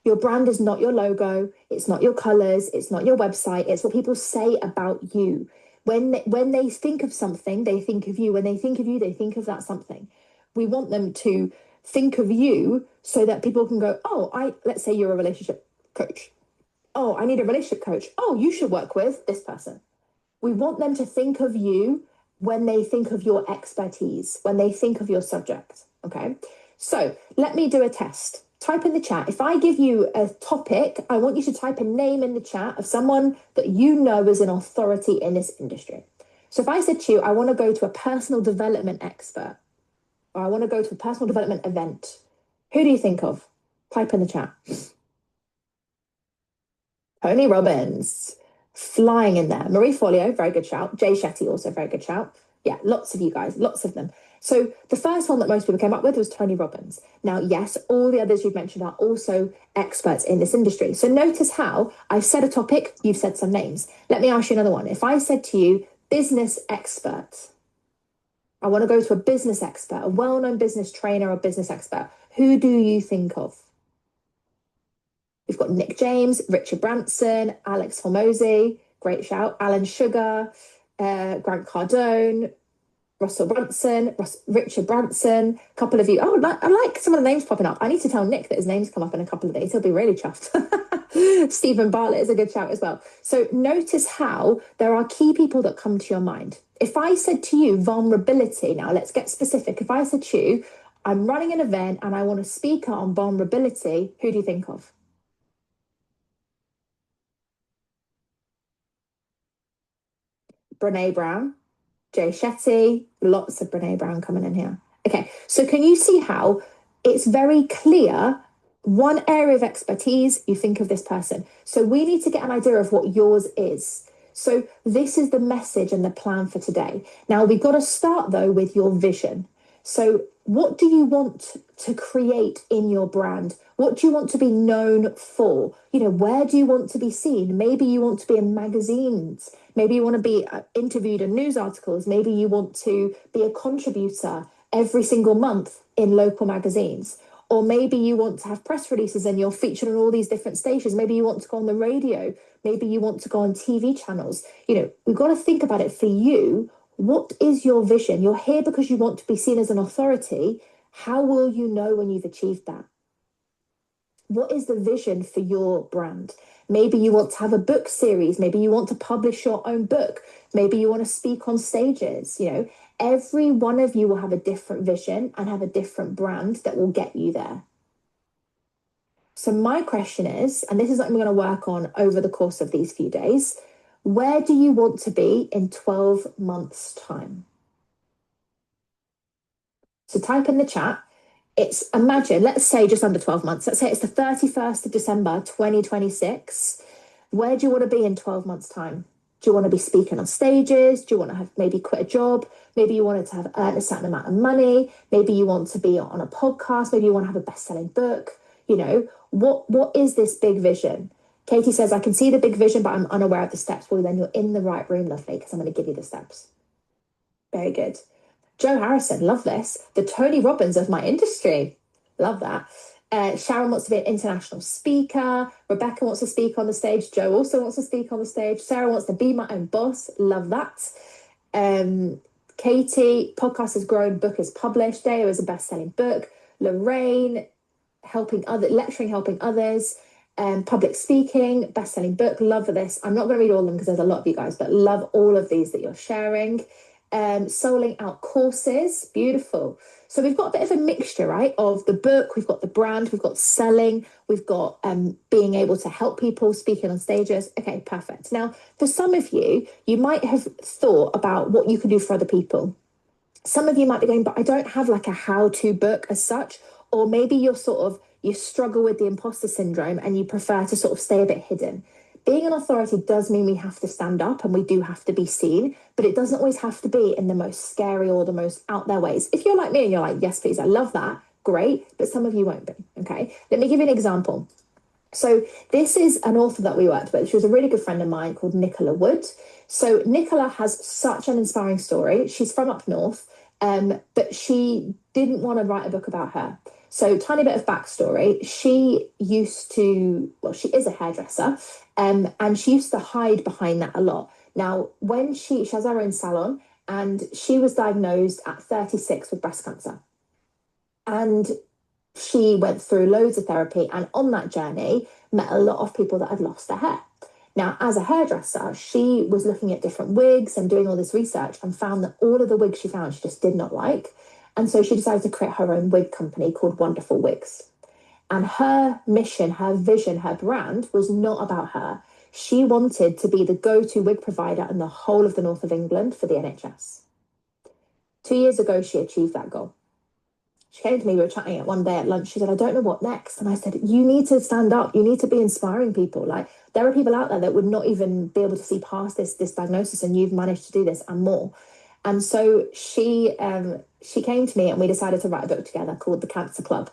Your brand is not your logo, it's not your colors, it's not your website, it's what people say about you. When they think of something, they think of you. When they think of you, they think of that something. We want them to think of you so that people can go, oh, let's say you're a relationship coach. Oh, I need a relationship coach. Oh, you should work with this person. We want them to think of you when they think of your expertise, when they think of your subject. Okay. So let me do a test. Type in the chat. If I give you a topic, I want you to type a name in the chat of someone that you know is an authority in this industry. So if I said to you, I want to go to a personal development expert, or I want to go to a personal development event, who do you think of? Type in the chat. Tony Robbins, flying in there. Marie Forleo, very good shout. Jay Shetty, also very good shout. Yeah, lots of you guys, lots of them. So the first one that most people came up with was Tony Robbins. Now, yes, all the others you've mentioned are also experts in this industry. So notice how I've said a topic, you've said some names. Let me ask you another one. If I said to you, business expert, I want to go to a business expert, a well-known business trainer or business expert, who do you think of? We've got Nick James, Richard Branson, Alex Hormozy, great shout, Alan Sugar, Grant Cardone, Russell Brunson, Richard Branson, a couple of you. Oh, I like some of the names popping up. I need to tell Nick that his name's come up in a couple of days. He'll be really chuffed. Stephen Bartlett is a good shout as well. So notice how there are key people that come to your mind. If I said to you vulnerability, now let's get specific. If I said to you, I'm running an event and I want a speaker on vulnerability, who do you think of? Brene Brown, Jay Shetty, lots of Brene Brown coming in here. Okay, so can you see how it's very clear one area of expertise, you think of this person. So we need to get an idea of what yours is. So this is the message and the plan for today. Now we've got to start though with your vision. So what do you want to create in your brand? What do you want to be known for? You know, where do you want to be seen? Maybe you want to be in magazines. Maybe you want to be interviewed in news articles. Maybe you want to be a contributor every single month in local magazines. Or maybe you want to have press releases and you're featured on all these different stations. Maybe you want to go on the radio. Maybe you want to go on TV channels. You know, we've got to think about it for you. What is your vision? You're here because you want to be seen as an authority. How will you know when you've achieved that? What is the vision for your brand? Maybe you want to have a book series. Maybe you want to publish your own book. Maybe you want to speak on stages. You know, every one of you will have a different vision and have a different brand that will get you there. So my question is, and this is what I'm going to work on over the course of these few days, where do you want to be in 12 months' time? So type in the chat. It's imagine, let's say just under 12 months. Let's say it's the 31st of December, 2026. Where do you want to be in 12 months' time? Do you want to be speaking on stages? Do you want to have maybe quit a job? Maybe you wanted to have earned a certain amount of money. Maybe you want to be on a podcast. Maybe you want to have a best-selling book. You know, what is this big vision? Katie says, I can see the big vision, but I'm unaware of the steps. Well, then you're in the right room, lovely, because I'm going to give you the steps. Very good. Joe Harrison, love this. The Tony Robbins of my industry. Love that. Sharon wants to be an international speaker. Rebecca wants to speak on the stage. Joe also wants to speak on the stage. Sarah wants to be my own boss. Love that. Katie, podcast has grown, book is published. Deo is a best-selling book. Lorraine, lecturing, helping others. Public speaking, best-selling book. Love this. I'm not going to read all of them because there's a lot of you guys, but love all of these that you're sharing. soling out courses. Beautiful. So we've got a bit of a mixture, right, of the book, we've got the brand, we've got selling, we've got being able to help people, speaking on stages. Okay, perfect. Now, for some of you, you might have thought about what you can do for other people. Some of you might be going, but I don't have like a how-to book as such, or maybe you struggle with the imposter syndrome and you prefer to sort of stay a bit hidden. Being an authority does mean we have to stand up and we do have to be seen, but it doesn't always have to be in the most scary or the most out there ways. If you're like me and you're like, yes, please, I love that, great, but some of you won't be, okay? Let me give you an example. So this is an author that we worked with. She was a really good friend of mine called Nicola Wood. So Nicola has such an inspiring story. She's from up north, but she didn't want to write a book about her. So tiny bit of backstory. She is a hairdresser, and she used to hide behind that a lot. Now, when she has her own salon, and she was diagnosed at 36 with breast cancer. And she went through loads of therapy, and on that journey met a lot of people that had lost their hair. Now, as a hairdresser, she was looking at different wigs and doing all this research and found that all of the wigs she found she just did not like. And so she decided to create her own wig company called Wonderful Wigs. And her mission, her vision, her brand was not about her. She wanted to be the go-to wig provider in the whole of the north of England for the NHS. 2 years ago, she achieved that goal. She came to me, we were chatting at one day at lunch. She said, I don't know what next. And I said, you need to stand up. You need to be inspiring people. Like, there are people out there that would not even be able to see past this diagnosis, and you've managed to do this and more. And so she came to me and we decided to write a book together called The Cancer Club.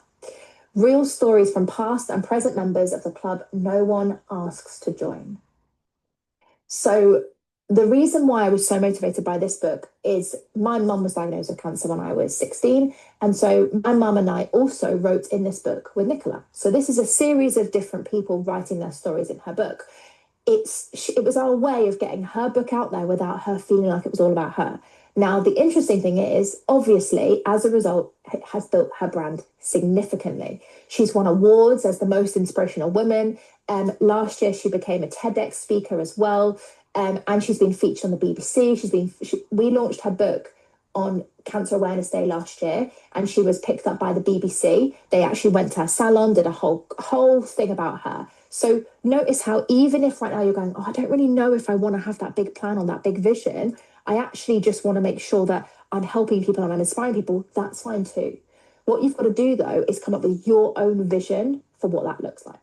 Real stories from past and present members of the club no one asks to join. So the reason why I was so motivated by this book is my mum was diagnosed with cancer when I was 16. And so my mum and I also wrote in this book with Nicola. So this is a series of different people writing their stories in her book. It was our way of getting her book out there without her feeling like it was all about her. Now, the interesting thing is, obviously, as a result, it has built her brand significantly. She's won awards as the most inspirational woman. Last year, she became a TEDx speaker as well. And she's been featured on the BBC. We launched her book on Cancer Awareness Day last year, and she was picked up by the BBC. They actually went to her salon, did a whole thing about her. So notice how even if right now you're going, oh, I don't really know if I want to have that big plan or that big vision, I actually just want to make sure that I'm helping people and I'm inspiring people, that's fine too. What you've got to do though is come up with your own vision for what that looks like.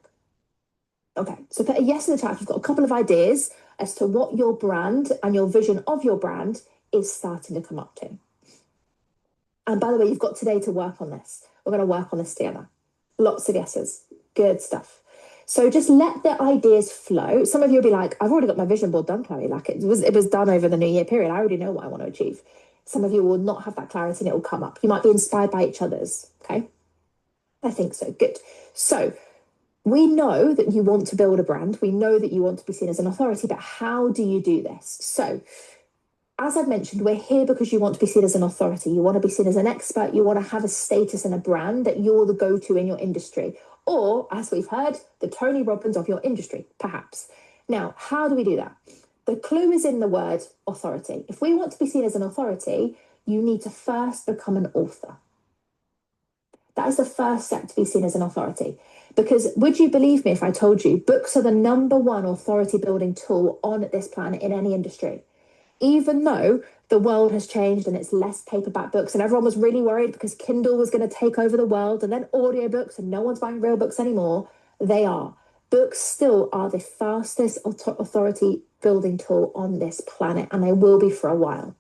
Okay, so put a yes in the chat if you've got a couple of ideas as to what your brand and your vision of your brand is starting to come up to. And by the way, you've got today to work on this. We're going to work on this together. Lots of yeses. Good stuff. So just let the ideas flow. Some of you will be like, I've already got my vision board done, Chloe. Like it was done over the New Year period. I already know what I want to achieve. Some of you will not have that clarity and it will come up. You might be inspired by each other's. Okay. I think so. Good. So we know that you want to build a brand. We know that you want to be seen as an authority, but how do you do this? So as I've mentioned, we're here because you want to be seen as an authority. You want to be seen as an expert. You want to have a status and a brand that you're the go-to in your industry. Or, as we've heard, the Tony Robbins of your industry, perhaps. Now, how do we do that? The clue is in the word authority. If we want to be seen as an authority, you need to first become an author. That is the first step to be seen as an authority. Because would you believe me if I told you books are the #1 authority building tool on this planet in any industry? Even though the world has changed and it's less paperback books and everyone was really worried because Kindle was going to take over the world and then audiobooks and no one's buying real books anymore, they are. Books still are the fastest authority building tool on this planet, and they will be for a while.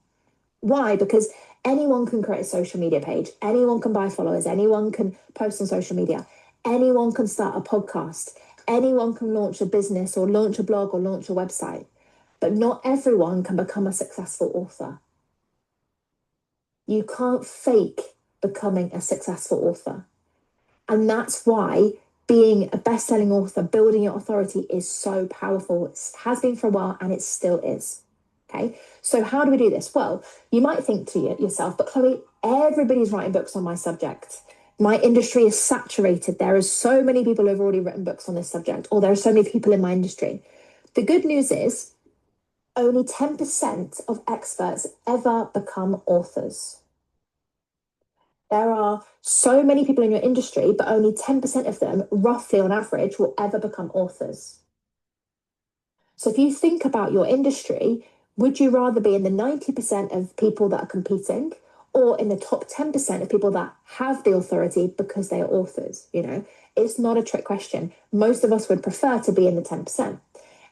Why? Because anyone can create a social media page, anyone can buy followers, anyone can post on social media, anyone can start a podcast, anyone can launch a business or launch a blog or launch a website. But not everyone can become a successful author. You can't fake becoming a successful author. And that's why being a best-selling author, building your authority is so powerful. It has been for a while and it still is. Okay, so how do we do this? Well, you might think to yourself, but Chloe, everybody's writing books on my subject. My industry is saturated. There are so many people who have already written books on this subject, or there are so many people in my industry. The good news is, only 10% of experts ever become authors. There are so many people in your industry, but only 10% of them, roughly on average, will ever become authors. So if you think about your industry, would you rather be in the 90% of people that are competing or in the top 10% of people that have the authority because they are authors? You know, it's not a trick question. Most of us would prefer to be in the 10%.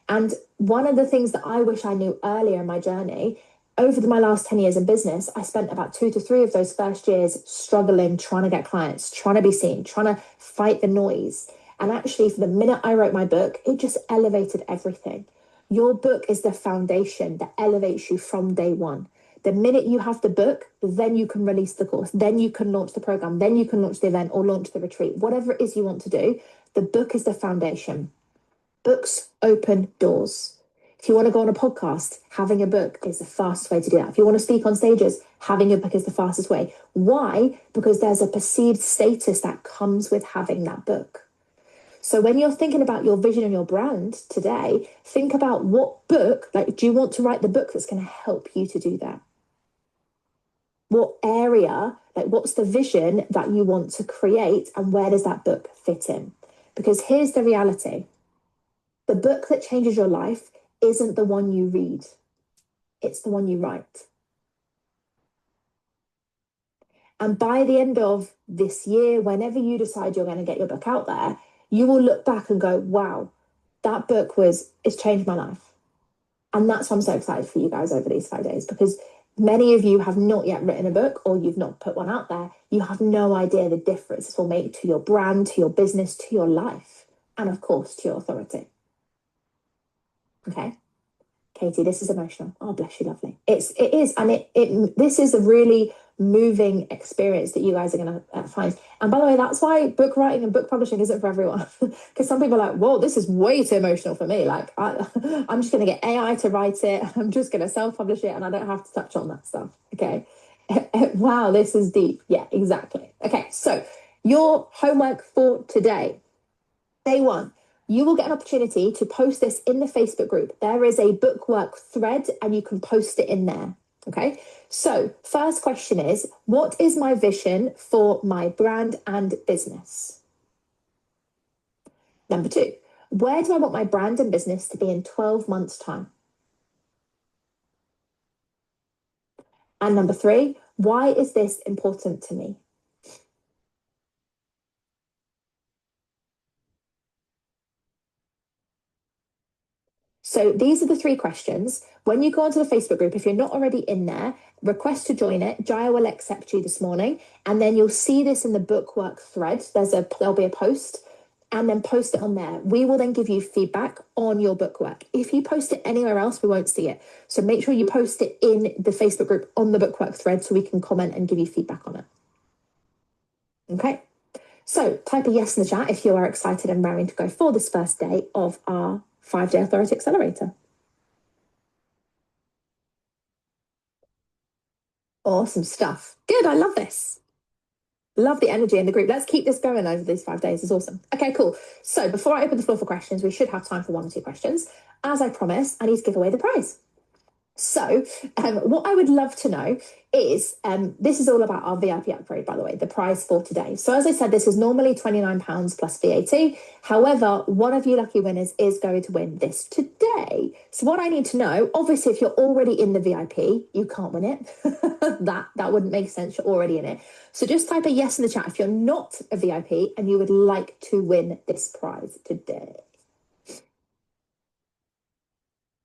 And one of the things that I wish I knew earlier in my journey, over my last 10 years in business, I spent about 2 to 3 of those first years struggling, trying to get clients, trying to be seen, trying to fight the noise. And actually, for the minute I wrote my book, it just elevated everything. Your book is the foundation that elevates you from day one. The minute you have the book, then you can release the course, then you can launch the program, then you can launch the event or launch the retreat, whatever it is you want to do. The book is the foundation. Books open doors. If you want to go on a podcast, having a book is the fastest way to do that. If you want to speak on stages, having a book is the fastest way. Why? Because there's a perceived status that comes with having that book. So when you're thinking about your vision and your brand today, think about what book, like, do you want to write the book that's going to help you to do that? What area, like, what's the vision that you want to create and where does that book fit in? Because here's the reality. The book that changes your life isn't the one you read. It's the one you write. And by the end of this year, whenever you decide you're going to get your book out there, you will look back and go, wow, that book it's changed my life. And that's why I'm so excited for you guys over these 5 days, because many of you have not yet written a book or you've not put one out there. You have no idea the difference this will make to your brand, to your business, to your life, and of course, to your authority. Okay. Katie, this is emotional. Oh, bless you, lovely. It is, and this is a really moving experience that you guys are going to find. And by the way, that's why book writing and book publishing isn't for everyone. Because some people are like, whoa, this is way too emotional for me. Like, I'm just going to get AI to write it. I'm just going to self-publish it, and I don't have to touch on that stuff. Okay. Wow, this is deep. Yeah, exactly. Okay, so your homework for today. Day one, you will get an opportunity to post this in the Facebook group. There is a Bookwork thread and you can post it in there. Okay. So first question is, what is my vision for my brand and business? Number two, where do I want my brand and business to be in 12 months' time? And number three, why is this important to me? So these are the three questions. When you go onto the Facebook group, if you're not already in there, request to join it. Jaya will accept you this morning, and then you'll see this in the Bookwork thread. There'll be a post, and then post it on there. We will then give you feedback on your bookwork. If you post it anywhere else, we won't see it. So make sure you post it in the Facebook group on the Bookwork thread so we can comment and give you feedback on it. Okay. So type a yes in the chat if you are excited and raring to go for this first day of our 5-day Authority Accelerator. Awesome stuff. Good. I love this. Love the energy in the group. Let's keep this going over these 5 days. It's awesome. Okay, cool. So before I open the floor for questions, we should have time for 1 or 2 questions. As I promised, I need to give away the prize. So what I would love to know is, this is all about our VIP upgrade, by the way, the prize for today. So as I said, this is normally £29 plus VAT. However, one of you lucky winners is going to win this today. So what I need to know, obviously, if you're already in the VIP, you can't win it. that wouldn't make sense. You're already in it. So just type a yes in the chat if you're not a VIP and you would like to win this prize today.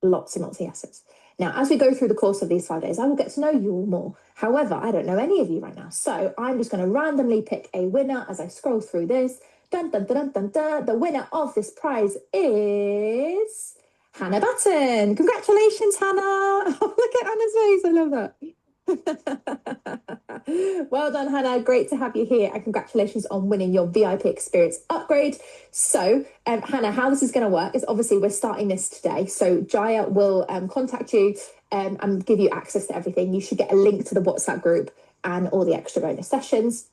Lots and lots of yeses. Now, as we go through the course of these 5 days, I will get to know you all more. However, I don't know any of you right now. So I'm just going to randomly pick a winner as I scroll through this. Dun, dun, dun, dun, dun. The winner of this prize is Hannah Batten. Congratulations, Hannah. Oh, look at Hannah's face. I love that. Well done, Hannah. Great to have you here, and congratulations on winning your VIP experience upgrade. So, Hannah, how this is going to work is, obviously we're starting this today. So Jaya will contact you and give you access to everything. You should get a link to the WhatsApp group and all the extra bonus sessions.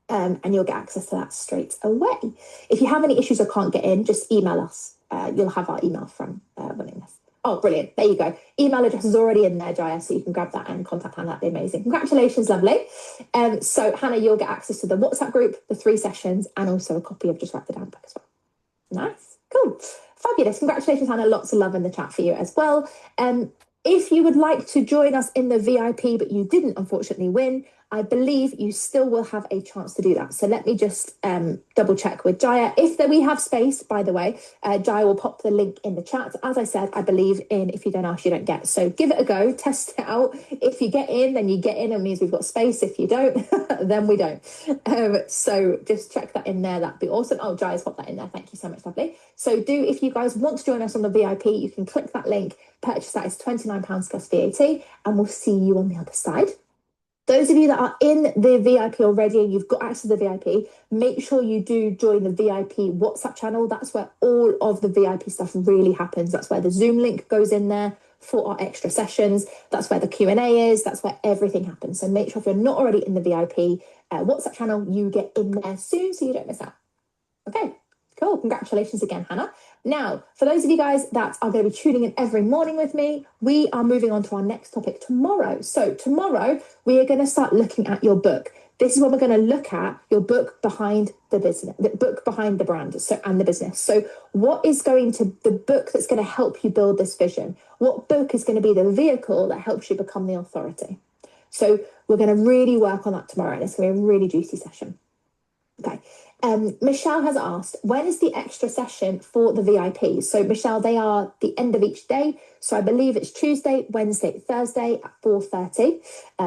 And you'll get access to that straight away. If you have any issues or can't get in, just email us. You'll have our email from winning this. Oh, brilliant. There you go. Email address is already in there, Jaya, so you can grab that and contact Hannah. That'd be amazing. Congratulations, lovely. So, Hannah, you'll get access to the WhatsApp group, the 3 sessions, and also a copy of Just Write the Down book as well. Nice. Cool. Fabulous. Congratulations, Hannah. Lots of love in the chat for you as well. If you would like to join us in the VIP, but you didn't unfortunately win, I believe you still will have a chance to do that. So let me just double check with Jaya. If we have space, by the way, Jaya will pop the link in the chat. As I said, I believe in if you don't ask, you don't get. So give it a go, test it out. If you get in, then you get in. It means we've got space. If you don't, then we don't. So just check that in there. That'd be awesome. Oh, Jaya's popped that in there. Thank you so much, lovely. So if you guys want to join us on the VIP, you can click that link, purchase that is £29 plus VAT, and we'll see you on the other side. Those of you that are in the VIP already and you've got access to the VIP, make sure you do join the VIP WhatsApp channel. That's where all of the VIP stuff really happens. That's where the Zoom link goes in there for our extra sessions. That's where the Q&A is. That's where everything happens. So make sure if you're not already in the VIP WhatsApp channel, you get in there soon so you don't miss out. Okay. Cool. Congratulations again, Hannah. Now, for those of you guys that are going to be tuning in every morning with me, we are moving on to our next topic tomorrow. So tomorrow, we are going to start looking at your book. This is when we're going to look at your book behind the business, the book behind the brand and the business. So what is the book that's going to help you build this vision? What book is going to be the vehicle that helps you become the authority? So we're going to really work on that tomorrow, and it's going to be a really juicy session. Okay. Michelle has asked, when is the extra session for the VIP? So Michelle, they are the end of each day. So I believe it's Tuesday, Wednesday, Thursday at 4:30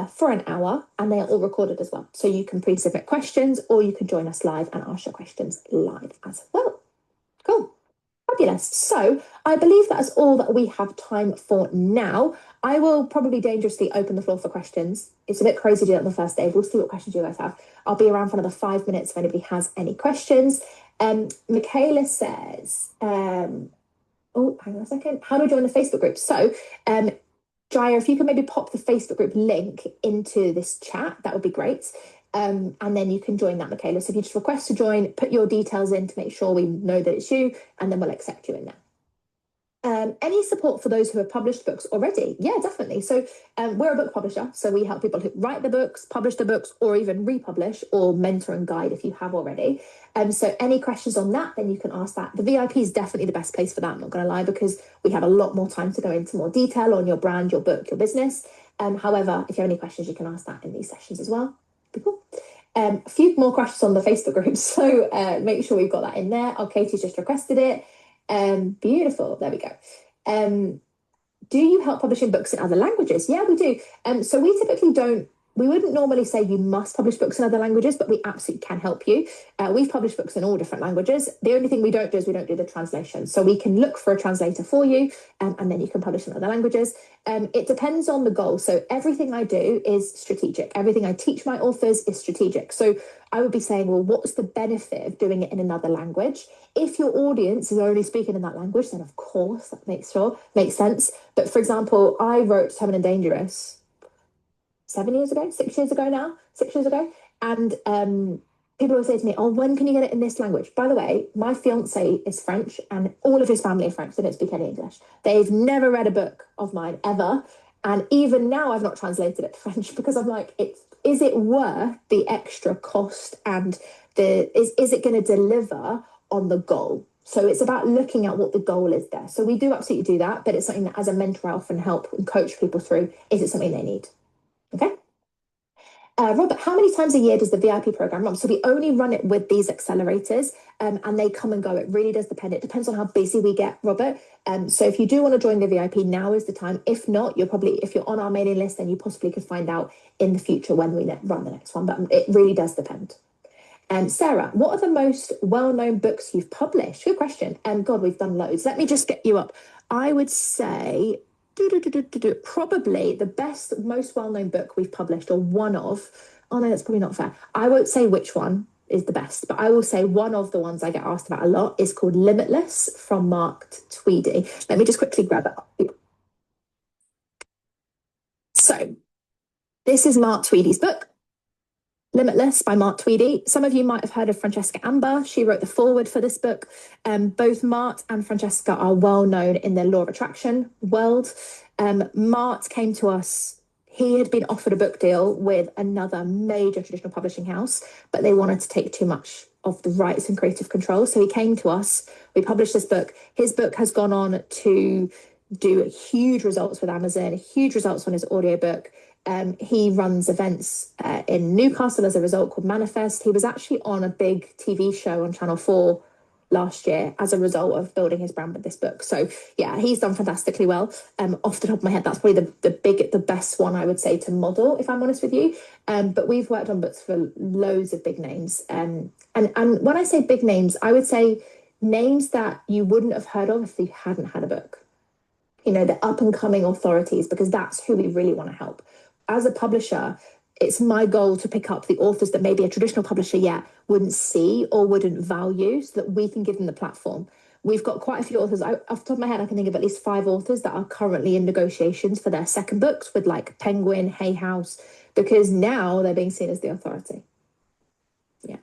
for an hour, and they are all recorded as well. So you can pre-submit questions or you can join us live and ask your questions live as well. Cool. Fabulous. So I believe that's all that we have time for now. I will probably dangerously open the floor for questions. It's a bit crazy to do it on the first day. We'll see what questions you guys have. I'll be around for another 5 minutes if anybody has any questions. Michaela says, hang on a second. How do I join the Facebook group? So, Jaya, if you can maybe pop the Facebook group link into this chat, that would be great. And then you can join that, Michaela. So if you just request to join, put your details in to make sure we know that it's you, and then we'll accept you in there. Any support for those who have published books already? Yeah, definitely. So we're a book publisher, so we help people who write the books, publish the books, or even republish or mentor and guide if you have already. So any questions on that, then you can ask that. The VIP is definitely the best place for that, I'm not going to lie, because we have a lot more time to go into more detail on your brand, your book, your business. However, if you have any questions, you can ask that in these sessions as well. Be cool. A few more questions on the Facebook group, so make sure we've got that in there. Oh, Katie's just requested it. Beautiful. There we go. Do you help publishing books in other languages? Yeah, we do. So we typically we wouldn't normally say you must publish books in other languages, but we absolutely can help you. We've published books in all different languages. The only thing we don't do is we don't do the translation. So we can look for a translator for you, and then you can publish in other languages. It depends on the goal. So everything I do is strategic. Everything I teach my authors is strategic. So I would be saying, well, what's the benefit of doing it in another language? If your audience is only speaking in that language, then of course that makes sense. But for example, I wrote Determined and Dangerous 6 years ago. And people will say to me, oh, when can you get it in this language? By the way, my fiance is French and all of his family are French. They don't speak any English. They've never read a book of mine ever. And even now I've not translated it to French because I'm like, is it worth the extra cost, and is it going to deliver on the goal? So it's about looking at what the goal is there. So we do absolutely do that, but it's something that as a mentor I often help and coach people through. Is it something they need? Okay. Robert, how many times a year does the VIP program run? So we only run it with these accelerators, and they come and go. It really does depend. It depends on how busy we get, Robert. So if you do want to join the VIP, now is the time. If not, if you're on our mailing list, then you possibly could find out in the future when we run the next one. But it really does depend. Sarah, what are the most well-known books you've published? Good question. God, we've done loads. Let me just get you up. I would say probably the best, most well-known book we've published, or one of. Oh no, that's probably not fair. I won't say which one is the best, but I will say one of the ones I get asked about a lot is called Limitless from Mark Tweedy. Let me just quickly grab it up. So this is Mark Tweedy's book. Limitless by Mart Tweedy. Some of you might have heard of Francesca Amber. She wrote the foreword for this book. Both Mart and Francesca are well known in the law of attraction world. Mart came to us. He had been offered a book deal with another major traditional publishing house, but they wanted to take too much of the rights and creative control. So he came to us. We published this book. His book has gone on to do huge results with Amazon, huge results on his audiobook. He runs events in Newcastle as a result called Manifest. He was actually on a big TV show on Channel 4 last year as a result of building his brand with this book. So yeah, he's done fantastically well. Off the top of my head, that's probably the best one I would say to model, if I'm honest with you. But we've worked on books for loads of big names. And when I say big names, I would say names that you wouldn't have heard of if you hadn't had a book. You know, the up and coming authorities, because that's who we really want to help. As a publisher, it's my goal to pick up the authors that maybe a traditional publisher yet wouldn't see or wouldn't value, so that we can give them the platform. We've got quite a few authors. Off the top of my head, I can think of at least 5 authors that are currently in negotiations for their second books with like Penguin, Hay House, because now they're being seen as the authority. Yeah.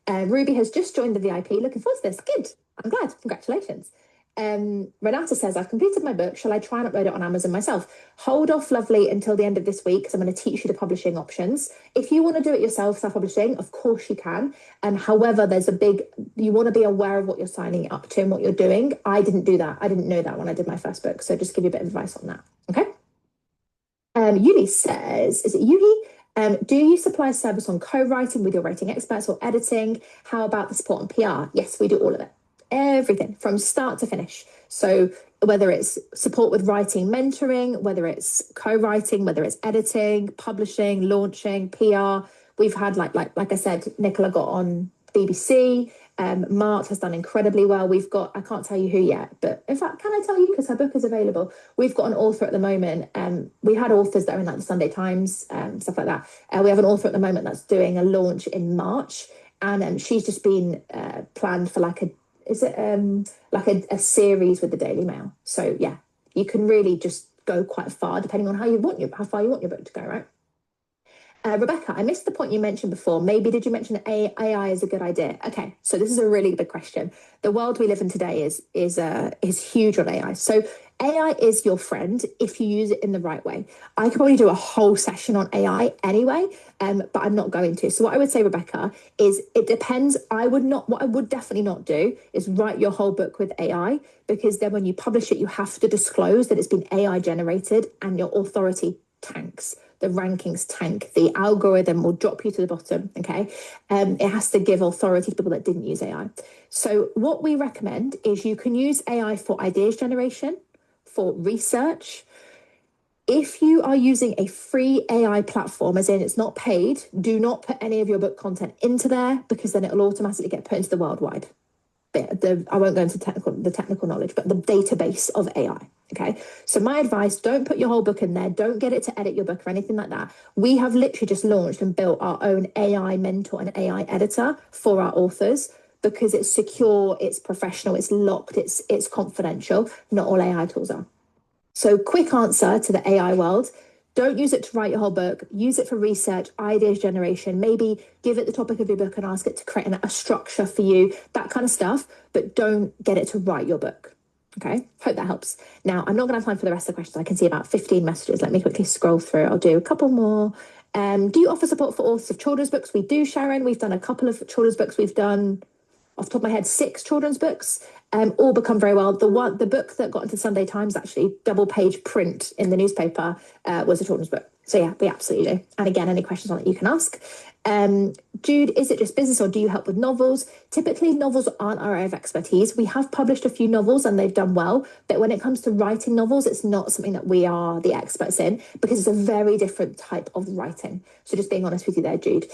Ruby has just joined the VIP. Looking forward to this. Good. I'm glad. Congratulations. Renata says, I've completed my book. Shall I try and upload it on Amazon myself? Hold off, lovely, until the end of this week, because I'm going to teach you the publishing options. If you want to do it yourself, self-publishing, of course you can. However, you want to be aware of what you're signing up to and what you're doing. I didn't do that. I didn't know that when I did my first book. So just give you a bit of advice on that. Okay. Yuli says, is it Yuhi? Do you supply a service on co-writing with your writing experts or editing? How about the support on PR? Yes, we do all of it. Everything from start to finish. So whether it's support with writing, mentoring, whether it's co-writing, whether it's editing, publishing, launching, PR. We've had like I said, Nicola got on BBC. Mart has done incredibly well. We've got, I can't tell you who yet, but in fact, can I tell you, because her book is available? We've got an author at the moment. We had authors that are in like the Sunday Times, stuff like that. We have an author at the moment that's doing a launch in March, and she's just been planned for like a series with the Daily Mail. So yeah, you can really just go quite far depending on how far you want your book to go, right? Rebecca, I missed the point you mentioned before. Maybe did you mention AI is a good idea? Okay, so this is a really big question. The world we live in today is huge on AI. So AI is your friend if you use it in the right way. I could probably do a whole session on AI anyway, but I'm not going to. So what I would say, Rebecca, is it depends. What I would definitely not do is write your whole book with AI, because then when you publish it, you have to disclose that it's been AI generated and your authority tanks. The rankings tank, the algorithm will drop you to the bottom, okay? It has to give authority to people that didn't use AI. So what we recommend is you can use AI for ideas generation, for research. If you are using a free AI platform, as in it's not paid, do not put any of your book content into there, because then it'll automatically get put into the worldwide. I won't go into the technical knowledge, but the database of AI. Okay. So my advice, don't put your whole book in there. Don't get it to edit your book or anything like that. We have literally just launched and built our own AI mentor and AI editor for our authors, because it's secure, it's professional, it's locked, it's confidential. Not all AI tools are. So quick answer to the AI world. Don't use it to write your whole book. Use it for research, ideas generation. Maybe give it the topic of your book and ask it to create a structure for you, that kind of stuff. But don't get it to write your book. Okay, hope that helps. Now, I'm not going to have time for the rest of the questions. I can see about 15 messages. Let me quickly scroll through. I'll do a couple more. Do you offer support for authors of children's books? We do, Sharon. We've done a couple of children's books. We've done, off the top of my head, 6 children's books. All become very well. The book that got into Sunday Times, actually, double page print in the newspaper, was a children's book. So yeah, we absolutely do. And again, any questions on it you can ask. Jude, is it just business or do you help with novels? Typically, novels aren't our area of expertise. We have published a few novels and they've done well. But when it comes to writing novels, it's not something that we are the experts in, because it's a very different type of writing. So just being honest with you there, Jude.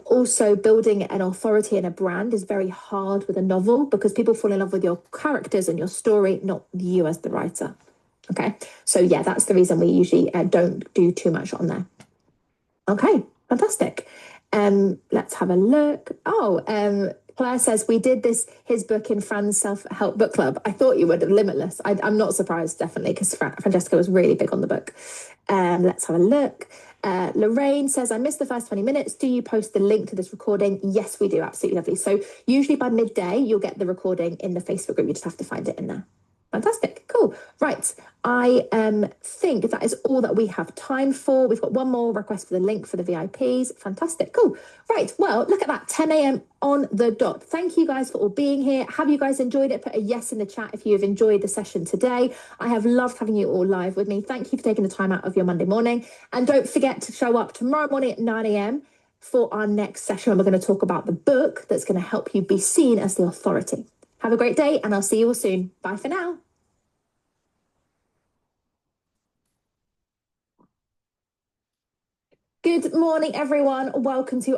Also, building an authority and a brand is very hard with a novel, because people fall in love with your characters and your story, not you as the writer. Okay, so yeah, that's the reason we usually don't do too much on there. Okay, fantastic. Let's have a look. Claire says, we did his book in Fran's self-help book club. I thought you would have. Limitless. I'm not surprised, definitely, because Francesca was really big on the book. Let's have a look. Lorraine says, I missed the first 20 minutes. Do you post the link to this recording? Yes, we do. Absolutely lovely. So usually by midday, you'll get the recording in the Facebook group. You just have to find it in there. Fantastic. Cool. Right. I think that is all that we have time for. We've got one more request for the link for the VIPs. Fantastic. Cool. Right. Well, look at that. 10 a.m. on the dot. Thank you guys for all being here. Have you guys enjoyed it? Put a yes in the chat if you have enjoyed the session today. I have loved having you all live with me. Thank you for taking the time out of your Monday morning. And don't forget to show up tomorrow morning at 9 a.m. for our next session. We're going to talk about the book that's going to help you be seen as the authority. Have a great day, and I'll see you all soon. Bye for now. Good morning, everyone. Welcome to our